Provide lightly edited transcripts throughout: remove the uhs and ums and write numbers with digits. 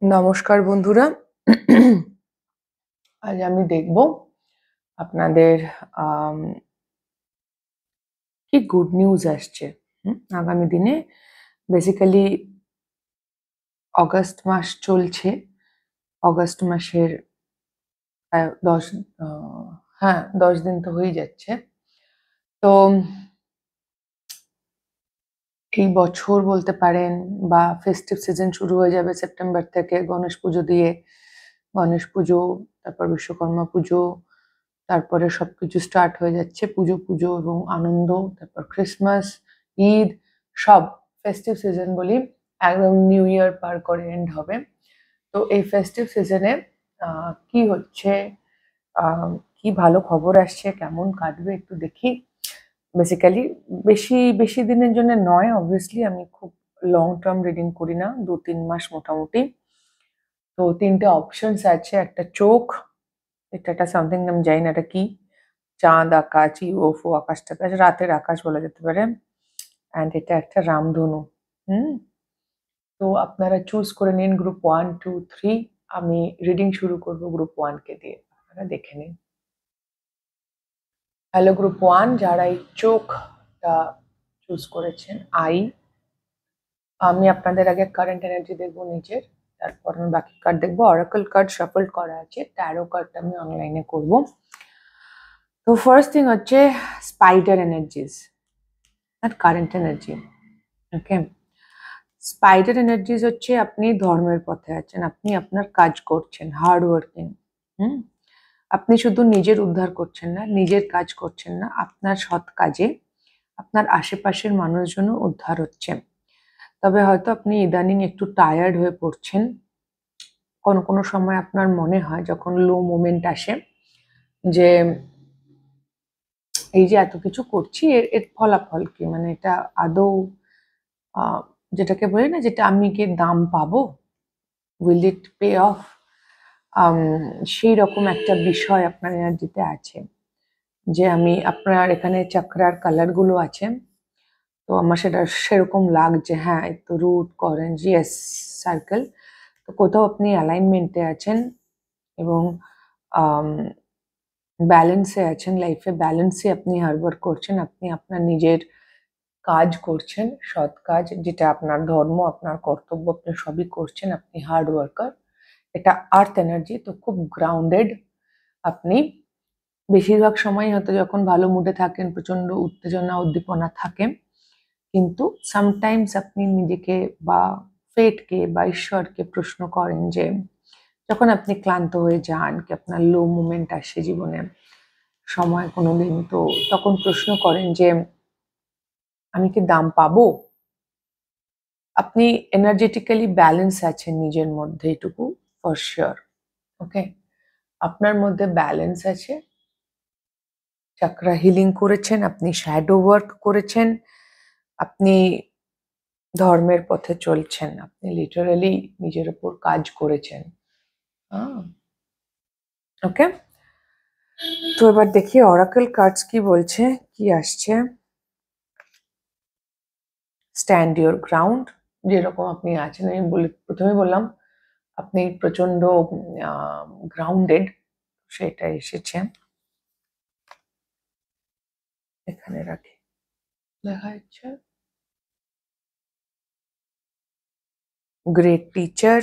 নমস্কার বন্ধুরা। আজ আমি দেখব আপনাদের কি গুড নিউজ আসছে আগামী দিনে। বেসিক্যালি অগাস্ট মাস চলছে। অগাস্ট মাসের 10 হ্যাঁ 10 দিন তো হয়ে যাচ্ছে। তো এই বছর বলতে পারেন বা ফেস্টিভ সিজন শুরু হয়ে যাবে সেপ্টেম্বর থেকে গণেশ পুজো দিয়ে। গণেশ পুজো, তারপর বিশ্বকর্মা পুজো, তারপরে সবকিছু স্টার্ট হয়ে যাচ্ছে, পুজো পুজো এবং আনন্দ, তারপর ক্রিসমাস, ঈদ, সব ফেস্টিভ সিজন বলি। একদম নিউ ইয়ার পার করে এন্ড হবে। তো এই ফেস্টিভ সিজনে কি হচ্ছে, কি ভালো খবর আসছে, কেমন কাটবে একটু দেখি। বেসিক্যালি বেশি বেশি দিনের জন্য নয়, অবভিয়াসলি আমি খুব লং টার্ম রিডিং করি না, 2-3 মাস মোটামুটি। তো 3টে অপশনস আছে। একটা চোখ, এটা একটা সামথিং আমি জানি না এটা কি, চাঁদ, আকাশ, ইউএফও, আকাশ টাকাশ, রাতের আকাশ বলা যেতে পারে। অ্যান্ড এটা একটা রামধনু। হুম তো আপনারা চুজ করে নিন গ্রুপ 1, 2, 3। আমি রিডিং শুরু করব গ্রুপ 1 কে দিয়ে, আপনারা দেখে নিন। হ্যালো গ্রুপ 1, যারা এই চোখটা চুজ করেছেন, আমি আপনাদের আগে কারেন্ট এনার্জি দেখবো নিজের, তারপর আমি বাকি কার্ড দেখবো। অরাকল কার্ড শাফল করা আছে, ট্যারো কার্ডটা আমি অনলাইনে করব। তো ফার্স্ট থিং হচ্ছে স্পাইডার এনার্জিস আর কারেন্ট এনার্জি। ওকে, স্পাইডার এনার্জিস হচ্ছে আপনি ধর্মের পথে আছেন, আপনি আপনার কাজ করছেন, হার্ড ওয়ার্কিং। আপনি শুধু নিজের উদ্ধার করছেন না, নিজের কাজ করছেন না, আপনার সৎ কাজে আপনার আশেপাশের মানুষজনও উদ্ধার হচ্ছে। তবে হয়তো আপনি ইদানিং একটু টায়ার্ড হয়ে পড়ছেন। কোনো কোনো সময় আপনার মনে হয় যখন লো মোমেন্ট আসে যে এই যে এত কিছু করছি, এর এর ফলাফল কি, মানে এটা আদৌ যেটাকে বলি না, যেটা আমি কি দাম পাবো, উইল ইট পে অফ, সেই রকম একটা বিষয় আপনার এনার্জিতে আছে। যে আমি আপনার এখানে চক্রার কালার গুলো আছে, তো আমার সেটা সেরকম লাগছে। হ্যাঁ, একটু রুট করেন, ইয়েস, সার্কেল। তো কোথাও আপনি অ্যালাইনমেন্টে আছেন এবং ব্যালেন্সে আছেন, লাইফে ব্যালেন্সে আপনি হার্ডওয়ার্ক করছেন, আপনি আপনার নিজের কাজ করছেন, সৎ কাজ, যেটা আপনার ধর্ম, আপনার কর্তব্য, আপনি সবই করছেন, আপনি হার্ড ওয়ার্কার। এটা আর্থ এনার্জি, তো খুব গ্রাউন্ডেড আপনি। বেশিরভাগ সময় হয়তো যখন ভালো মুডে থাকেন প্রচন্ড উত্তেজনা উদ্দীপনা থাকে, কিন্তু সামটাইমস আপনি নিজেকে বা ফেটকে বা ঈশ্বরকে প্রশ্ন করেন যে যখন আপনি ক্লান্ত হয়ে যান, কি আপনার লো মুমেন্ট আসে জীবনে সময় কোনোদিন, তো তখন প্রশ্ন করেন যে আমি কি দাম পাবো। আপনি এনার্জেটিক্যালি ব্যালেন্স আছেন নিজের মধ্যে, এটুকু ফর শিওর। ওকে, আপনার মধ্যে ব্যালেন্স আছে, চাকরা হিলিং করেছেন, আপনি শ্যাডো ওয়ার্ক করেছেন, আপনি ধর্মের পথে চলছেন, আপনি লিটারালি নিজের উপর কাজ করেছেন। ওকে, তো এবার দেখি অরাকল কার্ডস কি বলছে, কি আসছে। স্ট্যান্ড ইওর গ্রাউন্ড, যেরকম আপনি আছেন, আমি প্রথমে বললাম আপনি প্রচন্ড গ্রাউন্ডেড, সেটা এসেছে। এখানে রাখি, লেখা হচ্ছে great teacher,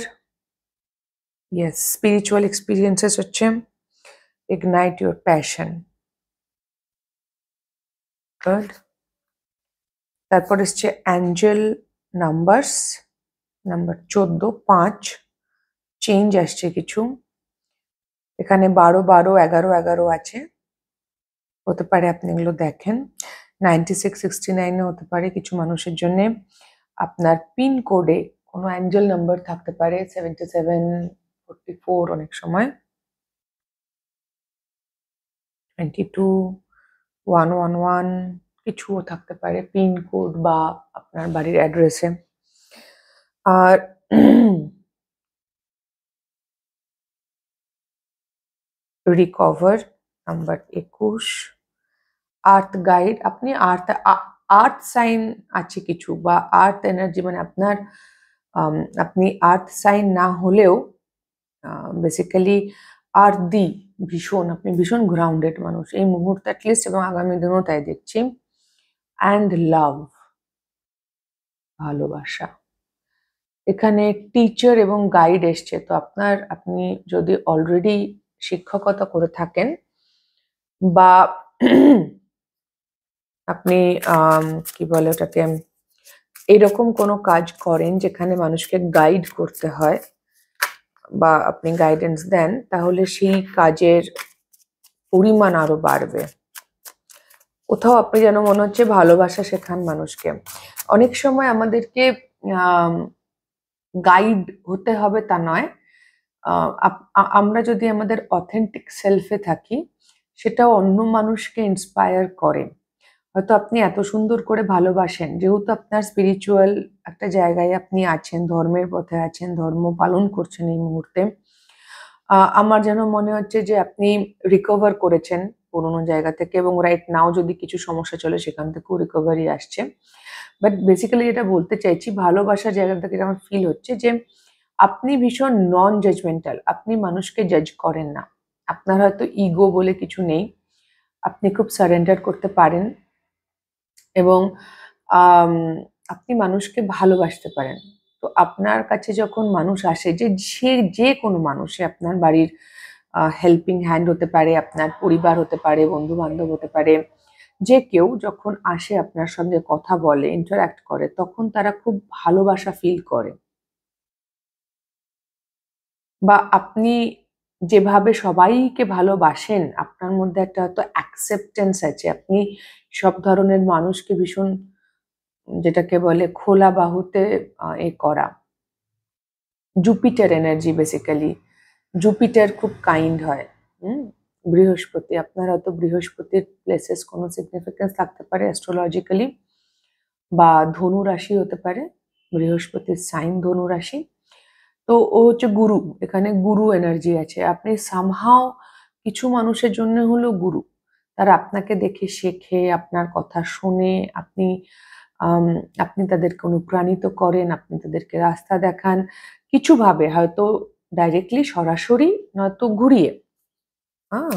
yes, spiritual experiences হচ্ছে, ইগনাইট ইউর প্যাশন, গুড। তারপর এসছে অ্যাঞ্জেল নাম্বারস, নাম্বার 14, 5, চেঞ্জ আসছে কিছু। এখানে 12, 12, 11, 11 আছে, হতে পারে আপনি এগুলো দেখেন। 96, 69 হতে পারে কিছু মানুষের জন্য। আপনার পিন কোডে কোনো অ্যাঞ্জেল নাম্বার থাকতে পারে, 77, 44, অনেক সময় 22, 111 কিছুও থাকতে পারে পিন কোড বা আপনার বাড়ির অ্যাড্রেসে। আর রিকভার নাম্বার 21, আর্থ গাইড, আপনি আর্থ সাইন আছে কিছু, বা আর্থ এনার্জি, মানে আপনার আপনি আর্থ সাইন না হলেও বেসিক্যালি আর্থি ভীষণ, আপনি ভীষণ গ্রাউন্ডেড মানুষ এই মুহূর্তে অ্যাটলিস্ট, এবং আগামী দিনও তাই দেখছি। অ্যান্ড লাভ, ভালোবাসা। এখানে টিচার এবং গাইড এসছে, তো আপনি যদি অলরেডি শিক্ষকতা করে থাকেন বা আপনি কি বলে ওটাকে, এরকম কোনো কাজ করেন যেখানে মানুষকে গাইড করতে হয় বা আপনি গাইডেন্স দেন, তাহলে সেই কাজের পরিমাণ আরো বাড়বে। কোথাও আপনি যেন মনে হচ্ছে ভালোবাসা শেখান মানুষকে। অনেক সময় আমাদেরকে গাইড হতে হবে তা নয়, আমরা যদি আমাদের অথেন্টিক সেলফে থাকি সেটাও অন্য মানুষকে ইন্সপায়ার করে। হয়তো আপনি এত সুন্দর করে ভালোবাসেন, যেহেতু আপনার স্পিরিচুয়াল একটা জায়গায় আপনি আছেন, ধর্মের পথে আছেন, ধর্ম পালন করছেন এই মুহূর্তে, আমার যেন মনে হচ্ছে যে আপনি রিকভার করেছেন পুরোনো জায়গা থেকে, এবং রাইট নাও যদি কিছু সমস্যা চলে সেখান থেকেও রিকভারি আসছে। বাট বেসিক্যালি যেটা বলতে চাইছি, ভালোবাসার জায়গা থেকে আমার ফিল হচ্ছে যে আপনি ভীষণ নন জাজমেন্টাল, আপনি মানুষকে জাজ করেন না, আপনার হয়তো ইগো বলে কিছু নেই, আপনি খুব সারেন্ডার করতে পারেন এবং আপনি মানুষকে ভালোবাসতে পারেন। তো আপনার কাছে যখন মানুষ আসে, যে কোনো মানুষ, সে আপনার বাড়ির হেল্পিং হ্যান্ড হতে পারে, আপনার পরিবার হতে পারে, বন্ধু বান্ধব হতে পারে, যে কেউ যখন আসে আপনার সঙ্গে কথা বলে, ইন্টারাক্ট করে, তখন তারা খুব ভালোবাসা ফিল করে। বা আপনি যেভাবে সবাইকে ভালোবাসেন, আপনার মধ্যে একটা হয়তো অ্যাকসেপ্টেন্স আছে, আপনি সব ধরনের মানুষকে ভীষণ, যেটাকে বলে খোলা বাহুতে করা। জুপিটার এনার্জি বেসিক্যালি, জুপিটার খুব কাইন্ড হয়। বৃহস্পতি, আপনার হয়তো বৃহস্পতির প্লেসেস কোনো সিগনিফিকেন্স থাকতে পারে অ্যাস্ট্রোলজিক্যালি, বা ধনু রাশি হতে পারে, বৃহস্পতির সাইন ধনু রাশি। তো ও হচ্ছে গুরু, এখানে গুরু এনার্জি আছে। আপনি সামহাও কিছু মানুষের জন্য হলো গুরু, তারা আপনাকে দেখে শেখে, আপনার কথা শোনে, আপনি তাদেরকে অনুপ্রাণিত করেন, আপনি তাদেরকে রাস্তা দেখান কিছু ভাবে, হয়তো ডাইরেক্টলি সরাসরি, নয়তো ঘুরিয়ে। হ্যাঁ,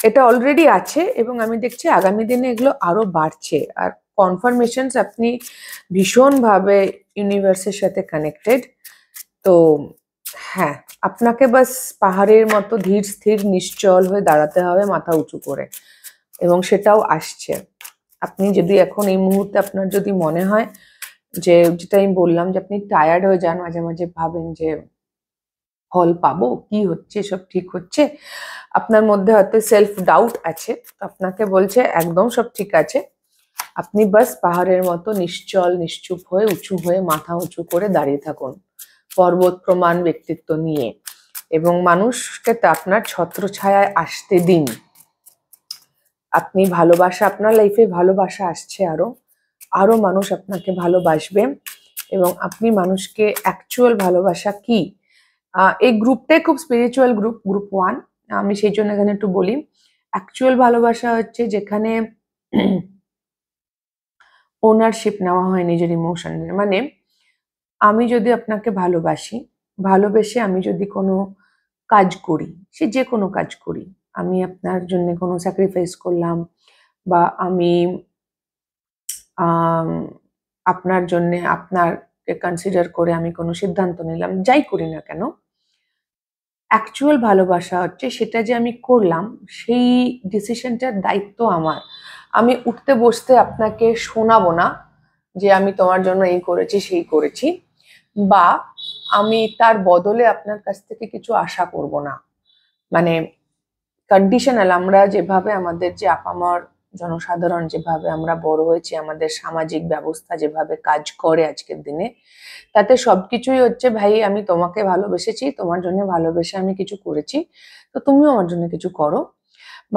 এটা অলরেডি আছে এবং আমি দেখছি আগামী দিনে এগুলো আরো বাড়ছে। আর কনফার্মেশনস, আপনি ভীষণভাবে ইউনিভার্সের সাথে কানেক্টেড। তো হ্যাঁ, আপনাকে বাস পাহাড়ের মতো ধীর স্থির নিশ্চল হয়ে দাঁড়াতে হবে, মাথা উঁচু করে, এবং সেটাও আসছে। আপনি যদি এখন এই মুহূর্তে আপনার যদি মনে হয় যে, যেটা আমি বললাম, যে আপনি টায়ার্ড হয়ে যান, মাঝে মাঝে ভাবেন যে ফল পাবো, কি হচ্ছে, সব ঠিক হচ্ছে, আপনার মধ্যে হয়তো সেলফ ডাউট আছে, আপনাকে বলছে একদম সব ঠিক আছে, আপনি বাস পাহাড়ের মতো নিশ্চল নিশ্চুপ হয়ে, উঁচু হয়ে, মাথা উঁচু করে দাঁড়িয়ে থাকুন, পর্বত প্রমাণ ব্যক্তিত্ব নিয়ে, এবং মানুষকে তা আপনার ছত্রছায়ায় আসতে দিন। আপনি ভালোবাসা, আপনার লাইফে ভালোবাসা আসছে, আরো আরো মানুষ আপনাকে ভালোবাসবে, এবং আপনি মানুষকে অ্যাকচুয়াল ভালোবাসা কি, এই গ্রুপটাই খুব স্পিরিচুয়াল গ্রুপ, গ্রুপ 1, আমি সেই জন্য এখানে একটু বলি। অ্যাকচুয়াল ভালোবাসা হচ্ছে যেখানে ওনারশিপ নেওয়া হয় নিজের ইমোশনের। মানে আমি যদি আপনাকে ভালোবাসি, ভালোবেসে আমি যদি কোনো কাজ করি, সে যে কোনো কাজ করি, আমি আপনার জন্য কোনো স্যাক্রিফাইস করলাম, বা আমি আপনার জন্য, আপনাকে কনসিডার করে আমি কোনো সিদ্ধান্ত নিলাম, যাই করি না কেন, অ্যাকচুয়াল ভালোবাসা হচ্ছে সেটা যে আমি করলাম, সেই ডিসিশনটার দায়িত্ব আমার। আমি উঠতে বসতে আপনাকে শোনাবো না যে আমি তোমার জন্য এই করেছি সেই করেছি, বা আমি তার বদলে আপনার কাছ থেকে কিছু আশা করব না। মানে কন্ডিশনাল, আমরা যেভাবে, আমাদের যে আপামর জনসাধারণ যেভাবে আমরা বড় হয়েছি, আমাদের সামাজিক ব্যবস্থা যেভাবে কাজ করে আজকের দিনে, তাতে সবকিছুই হচ্ছে ভাই আমি তোমাকে ভালোবেসেছি, তোমার জন্য ভালোবেসে আমি কিছু করেছি, তো তুমিও আমার জন্য কিছু করো।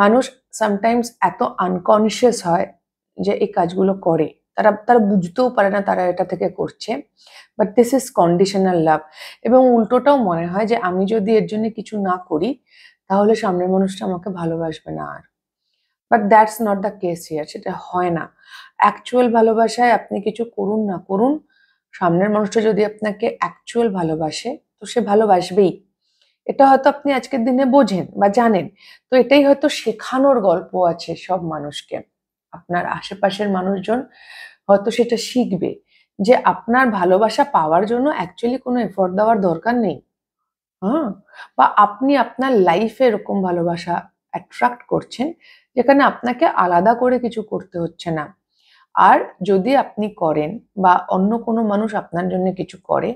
মানুষ সামটাইমস এত আনকনসিয়াস হয় যে এই কাজগুলো করে, তারা তারা বুঝতেও পারে না তারা এটা থেকে করছে, বাট দিস ইজ কন্ডিশনাল লাভ। এবং উল্টোটাও মনে হয় যে আমি যদি এর জন্য কিছু না করি তাহলে সামনের মানুষটা আমাকে ভালোবাসবে না আর। But that's not the case here, সেটা হয় না। অ্যাকচুয়াল ভালোবাসায় আপনি কিছু করুন না করুন, সামনের মানুষটা যদি আপনাকে অ্যাকচুয়াল ভালোবাসে তো সে ভালোবাসবেই। এটা হয়তো আপনি আজকের দিনে বোঝেন বা জানেন। তো এটাই হয়তো শেখানোর গল্প আছে সব মানুষকে। আপনার আশেপাশের মানুষজন হয়তো সেটা শিখবে যে আপনার ভালোবাসা পাওয়ার জন্য অ্যাকচুয়ালি কোনো এফোর্ট দেওয়ার দরকার নেই। হ্যাঁ? বা আপনি আপনার লাইফে এরকম ভালোবাসা অ্যাট্রাক্ট করছেন যেখানে আপনাকে আলাদা করে কিছু করতে হচ্ছে না। আর যদি আপনি করেন বা অন্য কোনো মানুষ আপনার জন্য কিছু করে,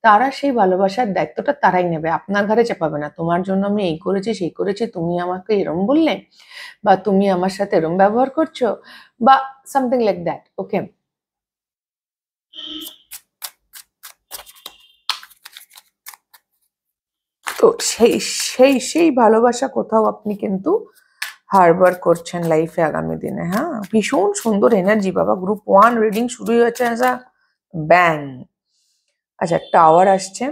তারা সেই ভালোবাসার দায়িত্বটা তারাই নেবে। আপনার ঘাড়ে চাপাবে না। তোমার জন্য আমি এই করেছি, সেই করেছি, তুমি আমাকে এরম বললে বা তুমি আমার সাথে এরম ব্যবহার করছো বা সামথিং লাইক দ্যাট। ওকে? তো সেই ভালোবাসা কোথাও আপনি কিন্তু হারবার করছেন লাইফে আগামী দিনে। হ্যাঁ, ভীষণ সুন্দর এনার্জি বাবা। গ্রুপ 1 রিডিং শুরুই হয়েছে অ্যাজ আ ব্যাং। আচ্ছা, টাওয়ার আসছে।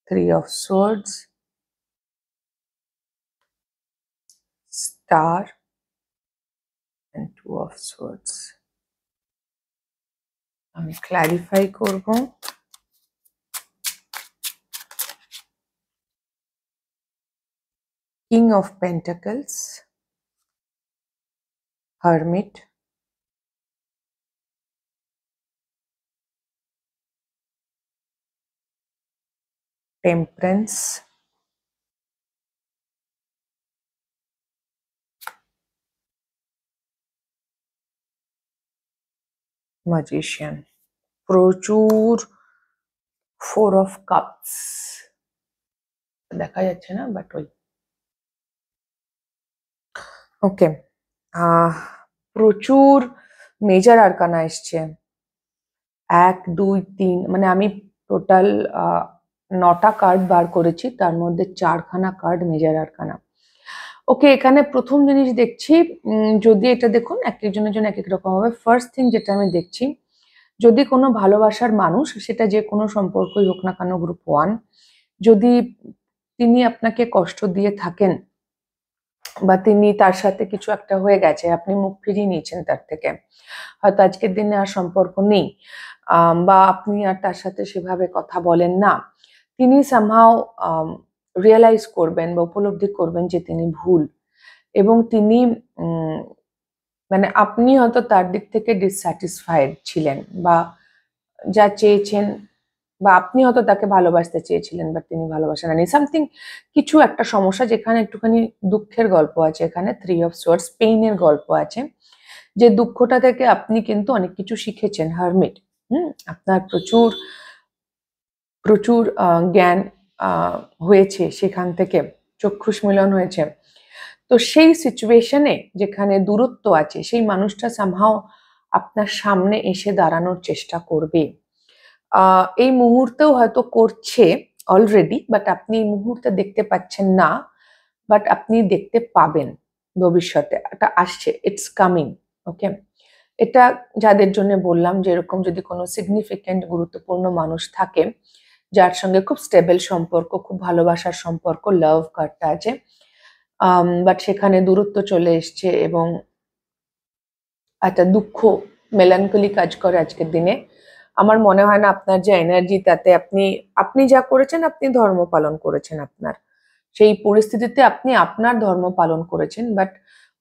Three of Swords, Star, and Two of Swords. আমি ক্ল্যারিফাই করব। King of Pentacles, Hermit, Temperance, Magician, প্রচুর Four of Cups দেখা যাচ্ছে না, বাট ওই ওকে। প্রচুর মেজর আরকানা এসছে। 1, 2, 3, মানে আমি টোটাল 9টা কার্ড বার করেছি, তার মধ্যে 4খানা কার্ড মেজর আরকানা। ওকে, এখানে প্রথম জিনিস দেখছি, যদি এটা দেখুন এক একজনের জন্য এক এক রকম হবে। ফার্স্ট থিং যেটা আমি দেখছি, যদি কোনো ভালোবাসার মানুষ, সেটা যে কোনো সম্পর্কই হোক না কেন, গ্রুপ 1, যদি তিনি আপনাকে কষ্ট দিয়ে থাকেন বা তার সাথে কিছু একটা হয়ে গেছে, আপনি মুখ ফিরিয়ে নিয়েছেন তার থেকে, হয়তো আজকের দিনে আর সম্পর্ক নেই, বা আপনি আর তার সাথে সেভাবে কথা বলেন না, তিনি সামহাও রিয়েলাইজ করবেন বা উপলব্ধি করবেন যে তিনি ভুল, এবং তিনি মানে আপনি হয়তো তার দিক থেকে ডিসস্যাটিসফাইড ছিলেন বা যা চেয়েছেন, বা আপনি হয়তো তাকে ভালোবাসতে চেয়েছিলেন বাট তিনি ভালোবাসেন না, সামথিং কিছু একটা সমস্যা যেখানে একটুখানি দুঃখের গল্প আছে। এখানে 3 অফ সোয়ার্ডস, পেইনের গল্প আছে, যে দুঃখটা থেকে আপনি কিন্তু অনেক কিছু শিখেছেন। হারমিট, আপনার প্রচুর প্রচুর জ্ঞান হয়েছে সেখান থেকে, চক্ষুষ মিলন হয়েছে। তো সেই সিচুয়েশনে যেখানে দূরত্ব আছে, সেই মানুষটা সামহাও আপনার সামনে এসে দাঁড়ানোর চেষ্টা করবে। এই মুহূর্তেও হয়তো করছে অলরেডি, বাট আপনি এই মুহূর্তে দেখতে পাচ্ছেন না, বাট আপনি দেখতে পাবেন ভবিষ্যতে। এটা আসছে, ইটস কামিং। ওকে, এটা যাদের জন্য বললাম, যে এরকম যদি কোনো সিগনিফিকেন্ট গুরুত্বপূর্ণ মানুষ থাকে যার সঙ্গে খুব স্টেবল সম্পর্ক, খুব ভালোবাসার সম্পর্ক, লাভ কার্ডটা আছে, বাট সেখানে দূরত্ব চলে এসছে এবং একটা দুঃখ, মেলানকলি কাজ করে আজকের দিনে। আমার মনে হয় না আপনার যে এনার্জি, তাতে আপনি যা করেছেন, আপনি ধর্ম পালন করেছেন, আপনার সেই পরিস্থিতিতে আপনি আপনার ধর্ম পালন করেছেন, বাট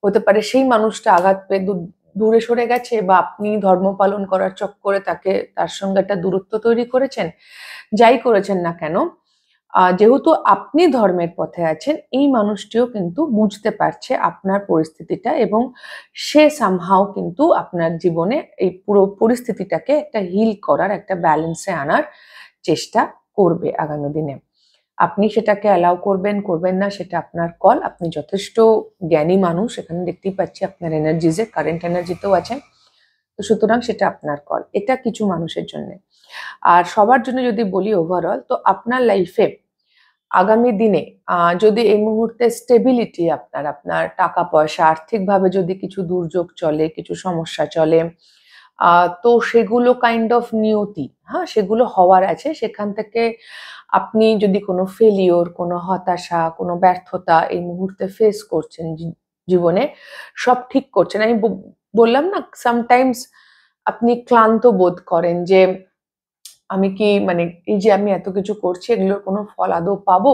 হতে পারে সেই মানুষটা আঘাত পেয়ে দূরে সরে গেছে, বা আপনি ধর্ম পালন করার চক্করে তার সঙ্গে একটা দূরত্ব তৈরি করেছেন। যাই করেছেন না কেন, যেহেতু আপনি ধর্মের পথে আছেন, এই মানুষটিও কিন্তু বুঝতে পারছে আপনার পরিস্থিতিটা, এবং সে সামহাও কিন্তু আপনার জীবনে এই পুরো পরিস্থিতিটাকে একটা হিল করার, একটা ব্যালেন্সে আনার চেষ্টা করবে আগামী দিনে। আপনি সেটাকে অ্যালাউ করবেন না, সেটা আপনার কল। আপনি যথেষ্ট জ্ঞানী মানুষ, এখানে দেখতেই পাচ্ছি আপনার এনার্জিজে, কারেন্ট এনার্জিতেও আছেন, তো সুতরাং সেটা আপনার কল। এটা কিছু মানুষের জন্য। আর সবার জন্য যদি বলি ওভারঅল, তো আপনার লাইফে আগামী দিনে যদি এই মুহূর্তে স্টেবিলিটি, আপনার টাকা পয়সা, আর্থিকভাবে যদি কিছু দুর্যোগ চলে, কিছু সমস্যা চলে, তো সেগুলো কাইন্ড অফ নিয়তি, হ্যাঁ, সেগুলো হওয়ার আছে। সেখান থেকে আপনি যদি কোনো ফেলিওর, কোনো হতাশা, কোনো ব্যর্থতা এই মুহূর্তে ফেস করছেন জীবনে, সব ঠিক করছেন। আমি বললাম না, সামটাইমস আপনি ক্লান্ত বোধ করেন যে আমি কি মানে এই যে আমি এত কিছু করছি এগুলোর কোনো ফল আদৌ পাবো?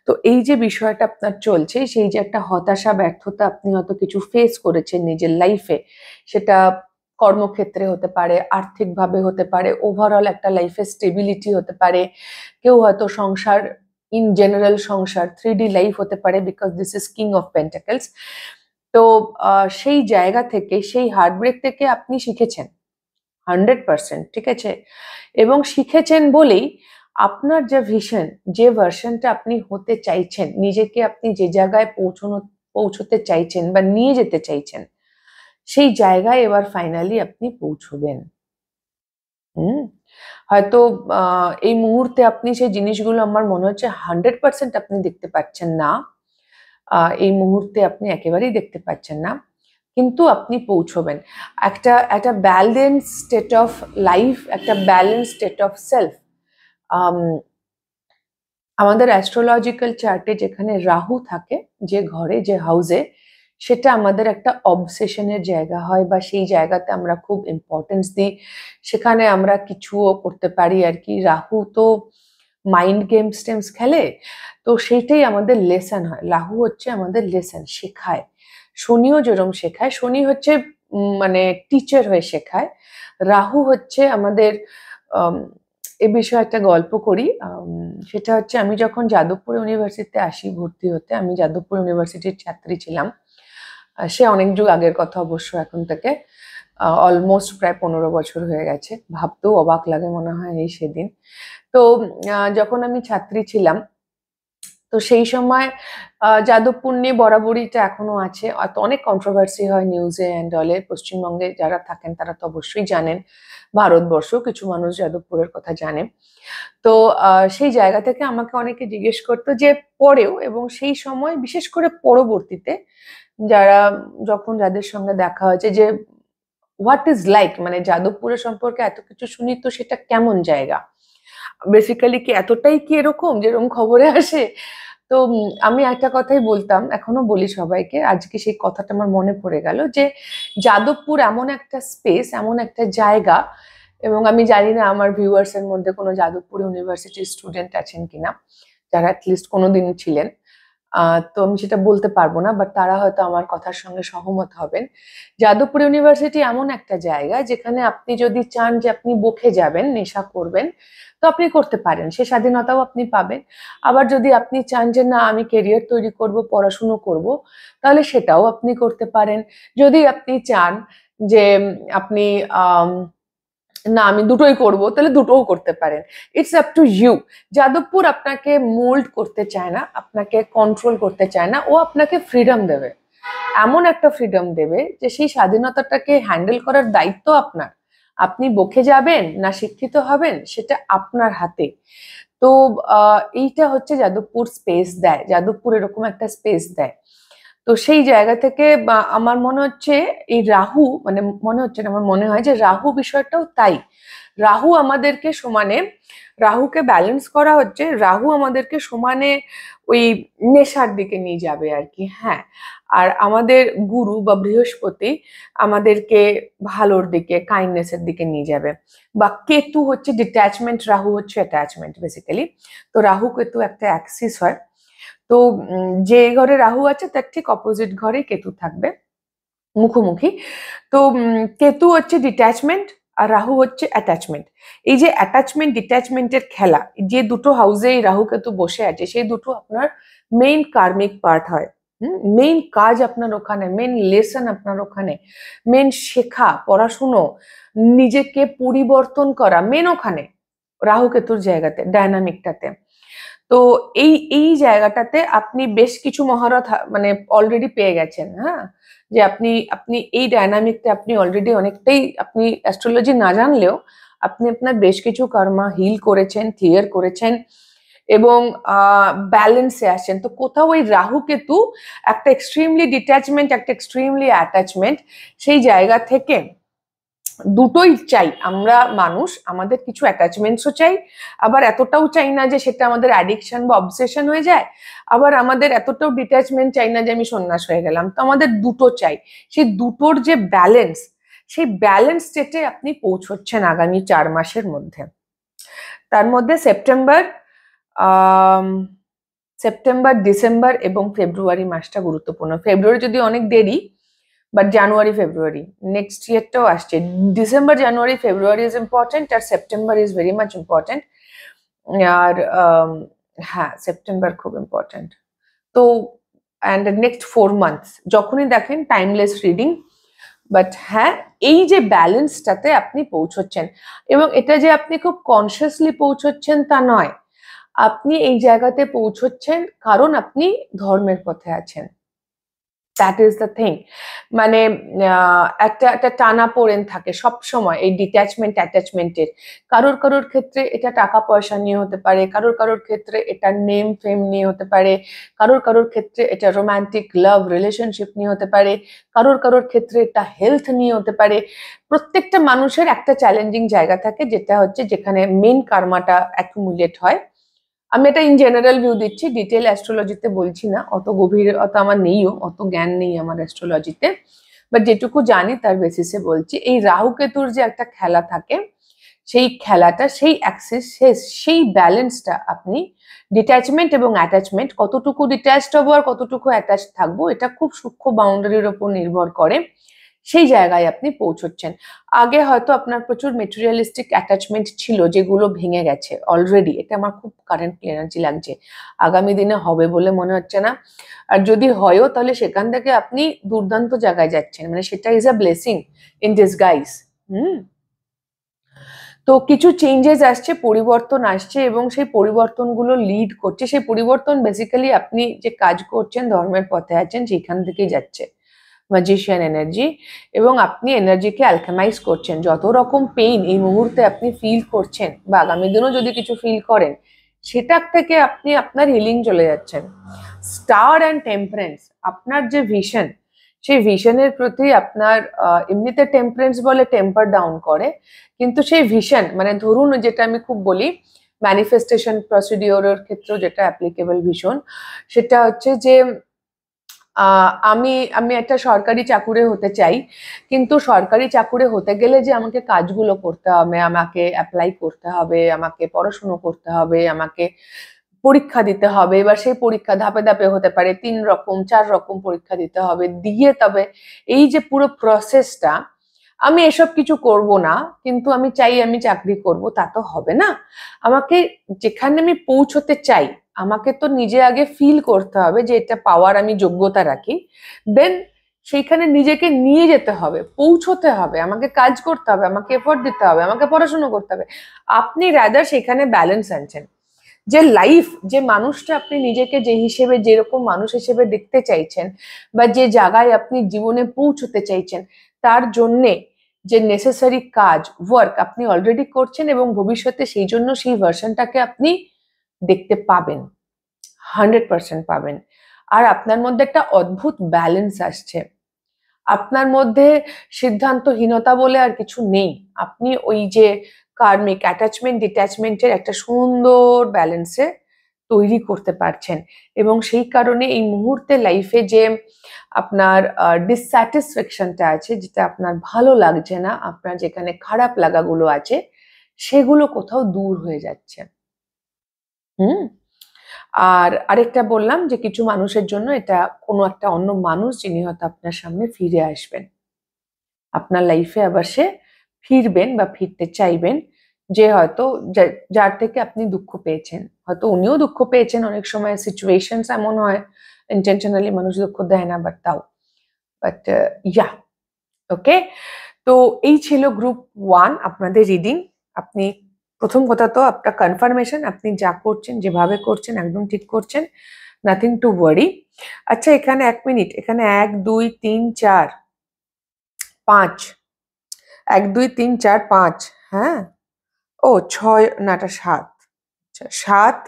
তো এই যে বিষয়টা আপনার চলছে, সেই যে একটা হতাশা, ব্যর্থতা, আপনি হয়তো কিছু ফেস করেছেন নিজের লাইফে, সেটা কর্মক্ষেত্রে হতে পারে, আর্থিকভাবে হতে পারে, ওভারঅল একটা লাইফে স্টেবিলিটি হতে পারে, কেউ হয়তো সংসার, ইন জেনারেল সংসার 3D লাইফ হতে পারে, because this is king of pentacles. তো সেই জায়গা থেকে, সেই হার্টব্রেক থেকে আপনি শিখেছেন 100%, ঠিক আছে? এবং শিখেছেন বলেই আপনার যে ভিশন, যে ভার্সনটা আপনি হতে চাইছেন, নিজেকে আপনি যে জায়গায় পৌঁছতে চাইছেন বা নিয়ে যেতে চাইছেন, সেই জায়গায় এবার ফাইনালি আপনি পৌঁছবেন। হয়তো এই মুহূর্তে আপনি সেই জিনিসগুলো আমার মনে হচ্ছে 100% আপনি দেখতে পাচ্ছেন না, এই মুহূর্তে আপনি একেবারেই দেখতে পাচ্ছেন না, কিন্তু আপনি পৌঁছবেন একটা ব্যালেন্স স্টেট অফ লাইফ, একটা ব্যালেন্স স্টেট অফ সেলফ। আমাদের অ্যাস্ট্রোলজিক্যাল চার্টে যেখানে রাহু থাকে, যে ঘরে, যে হাউসে, সেটা আমাদের একটা অবসেশনের জায়গা হয়, বা সেই জায়গাতে আমরা খুব ইম্পর্টেন্স দিই, সেখানে আমরা কিছুও করতে পারি আর কি। রাহু তো মাইন্ড গেমস টেমস খেলে, তো সেইটাই আমাদের লেসন হয়। রাহু হচ্ছে আমাদের লেসন, শেখায়। শনিও যেরকম শেখায়, শনি হচ্ছে মানে টিচার হয়ে শেখায়। রাহু হচ্ছে আমাদের এ বিষয়ে একটা গল্প করি। সেটা হচ্ছে, আমি যখন যাদবপুর ইউনিভার্সিটিতে আসি ভর্তি হতে, আমি যাদবপুর ইউনিভার্সিটির ছাত্রী ছিলাম। সে অনেক যুগ আগের কথা অবশ্য, এখন থেকে অলমোস্ট প্রায় 15 বছর হয়ে গেছে। ভাবতেও অবাক লাগে, মনে হয় এই সেদিন। তো যখন আমি ছাত্রী ছিলাম, তো সেই সময় যাদবপুর নিয়ে বরাবরইটা এখনো আছে, অনেক কন্ট্রোভার্সি হয় নিউজে অ্যান্ড অলে। পশ্চিমবঙ্গে যারা থাকেন তারা তো অবশ্যই জানেন, ভারতবর্ষ কিছু মানুষ যাদবপুরের কথা জানে। তো সেই জায়গা থেকে আমাকে অনেকে জিজ্ঞেস করতো যে পরেও, এবং সেই সময় বিশেষ করে পরবর্তীতে যারা, যখন যাদের সঙ্গে দেখা হয়েছে, যে হোয়াট ইজ লাইক, মানে যাদবপুরের সম্পর্কে এত কিছু শুনি, তো সেটা কেমন জায়গা, বেসিক্যালি কি এতটাই কি এরকম যেরকম খবরে আসে? তো আমি একটা কথাই বলতাম, এখনো বলি সবাইকে, আজকে সেই কথাটা আমার মনে পড়ে গেল, যে যাদবপুর এমন একটা স্পেস, এমন একটা জায়গা, এবং আমি জানি না আমার ভিউয়ার্স এর মধ্যে কোনো যাদবপুর ইউনিভার্সিটির স্টুডেন্ট আছেন কিনা, যারা অ্যাটলিস্ট কোনোদিন ছিলেন। তো আমি সেটা বলতে পারবো না, বাট তারা হয়তো আমার কথার সঙ্গে সহমত হবেন। যাদবপুর ইউনিভার্সিটি এমন একটা জায়গা যেখানে আপনি যদি চান যে আপনি বকে যাবেন, নেশা করবেন, তো আপনি করতে পারেন, সে স্বাধীনতাও আপনি পাবেন। আবার যদি আপনি চান যে না, আমি কেরিয়ার তৈরি করব, পড়াশুনো করব, তাহলে সেটাও আপনি করতে পারেন। যদি আপনি চান যে আপনি না আমি দুটোই করব, তাহলে দুটোও করতে পারেন। It's up to you. Jadavpur আপনাকে মোল্ড করতে চায় না, আপনাকে কন্ট্রোল করতে চায় না, ও আপনাকে ফ্রিডম দেবে, এমন একটা ফ্রিডম দেবে যে সেই স্বাধীনতাটাকে হ্যান্ডেল করার দায়িত্ব আপনার। আপনি বকে যাবেন না শিক্ষিত হবেন, সেটা আপনার হাতে। তো এইটা হচ্ছে যাদবপুর স্পেস দেয়, যাদবপুর এরকম একটা স্পেস দেয়। তো সেই জায়গা থেকে আমার মনে হচ্ছে এই রাহু, মানে মনে হচ্ছে না, আমার মনে হয় যে রাহু বিষয়টাও তাই। রাহু আমাদেরকে সমানে, রাহুকে ব্যালেন্স করা হচ্ছে, রাহু আমাদেরকে সমানে ওই নেশার দিকে নিয়ে যাবে আর কি। হ্যাঁ, আর আমাদের গুরু বা বৃহস্পতি আমাদেরকে ভালোর দিকে, কাইন্ডনেসের দিকে নিয়ে যাবে। বা কেতু হচ্ছে ডিট্যাচমেন্ট, রাহু হচ্ছে অ্যাটাচমেন্ট বেসিক্যালি। তো রাহু কেতু একটা অ্যাক্সিস হয়। তো যে ঘরে রাহু আছে তার ঠিক অপোজিট ঘরে কেতু থাকবে, মুখোমুখি। তো কেতু হচ্ছে ডিট্যাচমেন্ট, আর রাহু হচ্ছে অ্যাটাচমেন্ট। এই যে অ্যাটাচমেন্ট ডিট্যাচমেন্টের খেলা, যে দুটো হাউসে রাহু কেতু বসে আছে, সেই দুটো আপনার মেইন কার্মিক পার্ট হয়। মেইন কাজ আপনার ওখানে, মেইন লেসন আপনার ওখানে, মেইন শেখা, পড়াশুনো, নিজেকে পরিবর্তন করা, মেন ওখানে রাহু কেতুর জায়গাতে, ডায়নামিকটাতে। তো এই এই জায়গাটাতে আপনি বেশ কিছু মহারথ মানে অলরেডি পেয়ে গেছেন। হ্যাঁ, যে আপনি আপনি এই ডায়নামিকতে আপনি অলরেডি অনেকটাই, আপনি অ্যাস্ট্রোলজি না জানলেও আপনি আপনার বেশ কিছু কর্মা হিল করেছেন, ক্লিয়ার করেছেন, এবং ব্যালেন্সে আসছেন। তো কোথাও ওই রাহু কেতু একটা এক্সট্রিমলি ডিট্যাচমেন্ট, একটা এক্সট্রিমলি অ্যাটাচমেন্ট, সেই জায়গা থেকে দুটোই চাই আমরা মানুষ, আমাদের কিছু অ্যাটাচমেন্টসও চাই, আবার এতটাও চাই না যে সেটা আমাদের অ্যাডিকশন বা অবসেশন হয়ে যায়, আবার আমাদের এতটাও ডিট্যাচমেন্ট চাই না যে আমি সন্ন্যাস হয়ে গেলাম। তো আমাদের দুটো চাই, সেই দুটোর যে ব্যালেন্স, সেই ব্যালেন্স স্টেটে আপনি পৌঁছচ্ছেন আগামী 4 মাসের মধ্যে। তার মধ্যে সেপ্টেম্বর, ডিসেম্বর এবং ফেব্রুয়ারি মাসটা গুরুত্বপূর্ণ। ফেব্রুয়ারি যদি অনেক দেরি, বাট জানুয়ারি ফেব্রুয়ারি নেক্সট ইয়ারটাও আসছে। December January February is important, আর September is very much important. আর হ্যাঁ, সেপ্টেম্বর খুব ইম্পর্টেন্ট। তো অ্যান্ড নেক্সট 4 মান্থস যখনই দেখেন টাইমলেস রিডিং। বাট হ্যাঁ, এই যে ব্যালেন্সটাতে আপনি পৌঁছচ্ছেন, এবং এটা যে আপনি খুব কনসিয়াসলি পৌঁছচ্ছেন তা নয়, আপনি এই জায়গাতে পৌঁছচ্ছেন কারণ আপনি ধর্মের পথে আছেন। That is the thing. মানে একটা টানা পোড়েন থাকে সব সময় এই ডিট্যাচমেন্ট অ্যাটাচমেন্টের। কারোর কারোর ক্ষেত্রে এটা টাকা পয়সা নিয়ে হতে পারে, কারোর কারোর ক্ষেত্রে এটা নেম ফেম নিয়ে হতে পারে, কারোর কারোর ক্ষেত্রে এটা রোমান্টিক লাভ রিলেশনশিপ নিয়ে হতে পারে, কারোর কারোর ক্ষেত্রে এটা হেলথ নিয়ে হতে পারে। প্রত্যেকটা মানুষের একটা চ্যালেঞ্জিং জায়গা থাকে, যেটা হচ্ছে যেখানে মেন কার্মাটা অ্যাকুমুলেট হয়। আমি এটা ইন জেনারেল ভিউ দিচ্ছি, ডিটেল অ্যাস্ট্রোলজিতে বলছি না, অত গভীরতা আমার নেইও, অত জ্ঞান নেই আমার অ্যাস্ট্রোলজিতে। বাট যেটুকু জানি তার বেসিসে বলছি, এই রাহু কেতুর যে একটা খেলা থাকে, সেই খেলাটা, সেই অ্যাক্সিস, সেই ব্যালেন্সটা আপনি ডিট্যাচমেন্ট এবং অ্যাটাচমেন্ট, কতটুকু ডিট্যাচড হবো আর কতটুকু অ্যাটাচ থাকবো, এটা খুব সূক্ষ্ম বাউন্ডারির ওপর নির্ভর করে। সেই জায়গায় আপনি পৌঁছচ্ছেন। আগে হয়তো আপনার প্রচুর মেটেরিয়ালিস্টিক অ্যাটাচমেন্ট ছিল যেগুলো ভেঙে গেছে অলরেডি, এটা আমার খুব কারেন্ট এনার্জি লাগছে। আগামী দিনে হবে বলে মনে হচ্ছে না, আর যদি হয়ও তাহলে সেখান থেকে আপনি দুর্দান্ত জায়গায় যাচ্ছেন, মানে সেটা is a blessing in disguise. তো কিছু চেঞ্জেস আসছে, পরিবর্তন আসছে, এবং সেই পরিবর্তনগুলো লিড করছে। সেই পরিবর্তন বেসিক্যালি আপনি যে কাজ করছেন, ধর্মের পথে আছেন, সেখান থেকেই যাচ্ছে, ম্যাজিশিয়ান এনার্জি। এবং আপনি এনার্জিকে অ্যালকেমাইজ করছেন। যত রকম পেইন এই মুহূর্তে আপনি ফিল করছেন, বা আগামী দিনও যদি কিছু ফিল করেন, সেটার থেকে আপনি আপনার হিলিং চলে যাচ্ছেন। স্টার অ্যান্ড টেম্পারেন্স, আপনার যে ভিশন, সেই ভিশনের প্রতি আপনার এমনিতে টেম্পারেন্স বলে টেম্পার ডাউন করে, কিন্তু সেই ভিশন, মানে ধরুন যেটা আমি খুব বলি ম্যানিফেস্টেশন প্রসিডিওরের ক্ষেত্রেও যেটা অ্যাপ্লিকেবল ভীষণ, সেটা হচ্ছে যে আমি আমি একটা সরকারি চাকুরে হতে চাই, কিন্তু সরকারি চাকুরে হতে গেলে যে আমাকে কাজগুলো করতে হবে, আমাকে অ্যাপ্লাই করতে হবে, আমাকে পড়াশুনো করতে হবে, আমাকে পরীক্ষা দিতে হবে, এবার সেই পরীক্ষা ধাপে ধাপে হতে পারে, 3 রকম 4 রকম পরীক্ষা দিতে হবে, দিয়ে তবে এই যে পুরো প্রসেসটা, আমি এসব কিছু করব না, কিন্তু আমি চাই আমি চাকরি করব, তা তো হবে না। আমাকে যেখানে আমি পৌঁছতে চাই, আমাকে তো নিজে আগে ফিল করতে হবে যে এটা পাওয়ার আমি যোগ্যতা রাখি, দেন সেইখানে নিজেকে নিয়ে যেতে হবে, পৌঁছতে হবে, আমাকে কাজ করতে হবে, আমাকে এফোর্ট দিতে হবে, আমাকে পড়াশোনা করতে হবে। আপনি রাদার সেখানে ব্যালেন্স আনছেন, যে লাইফ, যে মানুষটা আপনি নিজেকে যে হিসেবে, যেরকম মানুষ হিসেবে দেখতে চাইছেন, বা যে জায়গায় আপনি জীবনে পৌঁছতে চাইছেন, তার জন্যে যে নেসেসারি কাজ, ওয়ার্ক আপনি অলরেডি করছেন, এবং ভবিষ্যতে সেই জন্য সেই ভার্সনটাকে আপনি দেখতে পাবেন, 100% পাবেন। আর আপনার মধ্যে একটা অদ্ভুত ব্যালেন্স আসছে, আপনার মধ্যে সিদ্ধান্তহীনতা বলে আর কিছু নেই। আপনি ওই যে কার্মিক অ্যাটাচমেন্ট ডিট্যাচমেন্টের একটা সুন্দর ব্যালেন্সে তৈরি করতে পারছেন, এবং সেই কারণে এই মুহূর্তে লাইফে যে আপনার ডিসস্যাটিসফ্যাকশনটা আছে, যেটা আপনার ভালো লাগছে না, আপনার যেখানে খারাপ লাগাগুলো আছে, সেগুলো কোথাও দূর হয়ে যাচ্ছে। হুম। আর আরেকটা বললাম যে কিছু মানুষের জন্য এটা কোনো একটা অন্য মানুষ, যিনি হয়তো আপনার সামনে ফিরে আসবেন, আপনার লাইফে আবার সে ফিরবেন বা ফিরতে চাইবেন, যে হয়তো যার থেকে আপনি দুঃখ পেয়েছেন, হয়তো উনিও দুঃখ পেয়েছেন। অনেক সময় সিচুয়েশনস এমন হয়, ইন্টেনশনালি মানুষ দুঃখ দেয় না, বাট তাও, বাট ইয়া, ওকে। তো এই ছিল গ্রুপ 1 আপনাদের রিডিং। আপনি প্রথম কথা তো আপনার কনফার্মেশন, আপনি যা করছেন, যেভাবে করছেন, একদম ঠিক করছেন, নাথিং টু ওয়ারি। আচ্ছা, এখানে 1 মিনিট, এখানে 1 2 3 4 5, 1 2 3 4 5, হ্যাঁ, ও 6 না, এটা 7, আচ্ছা 7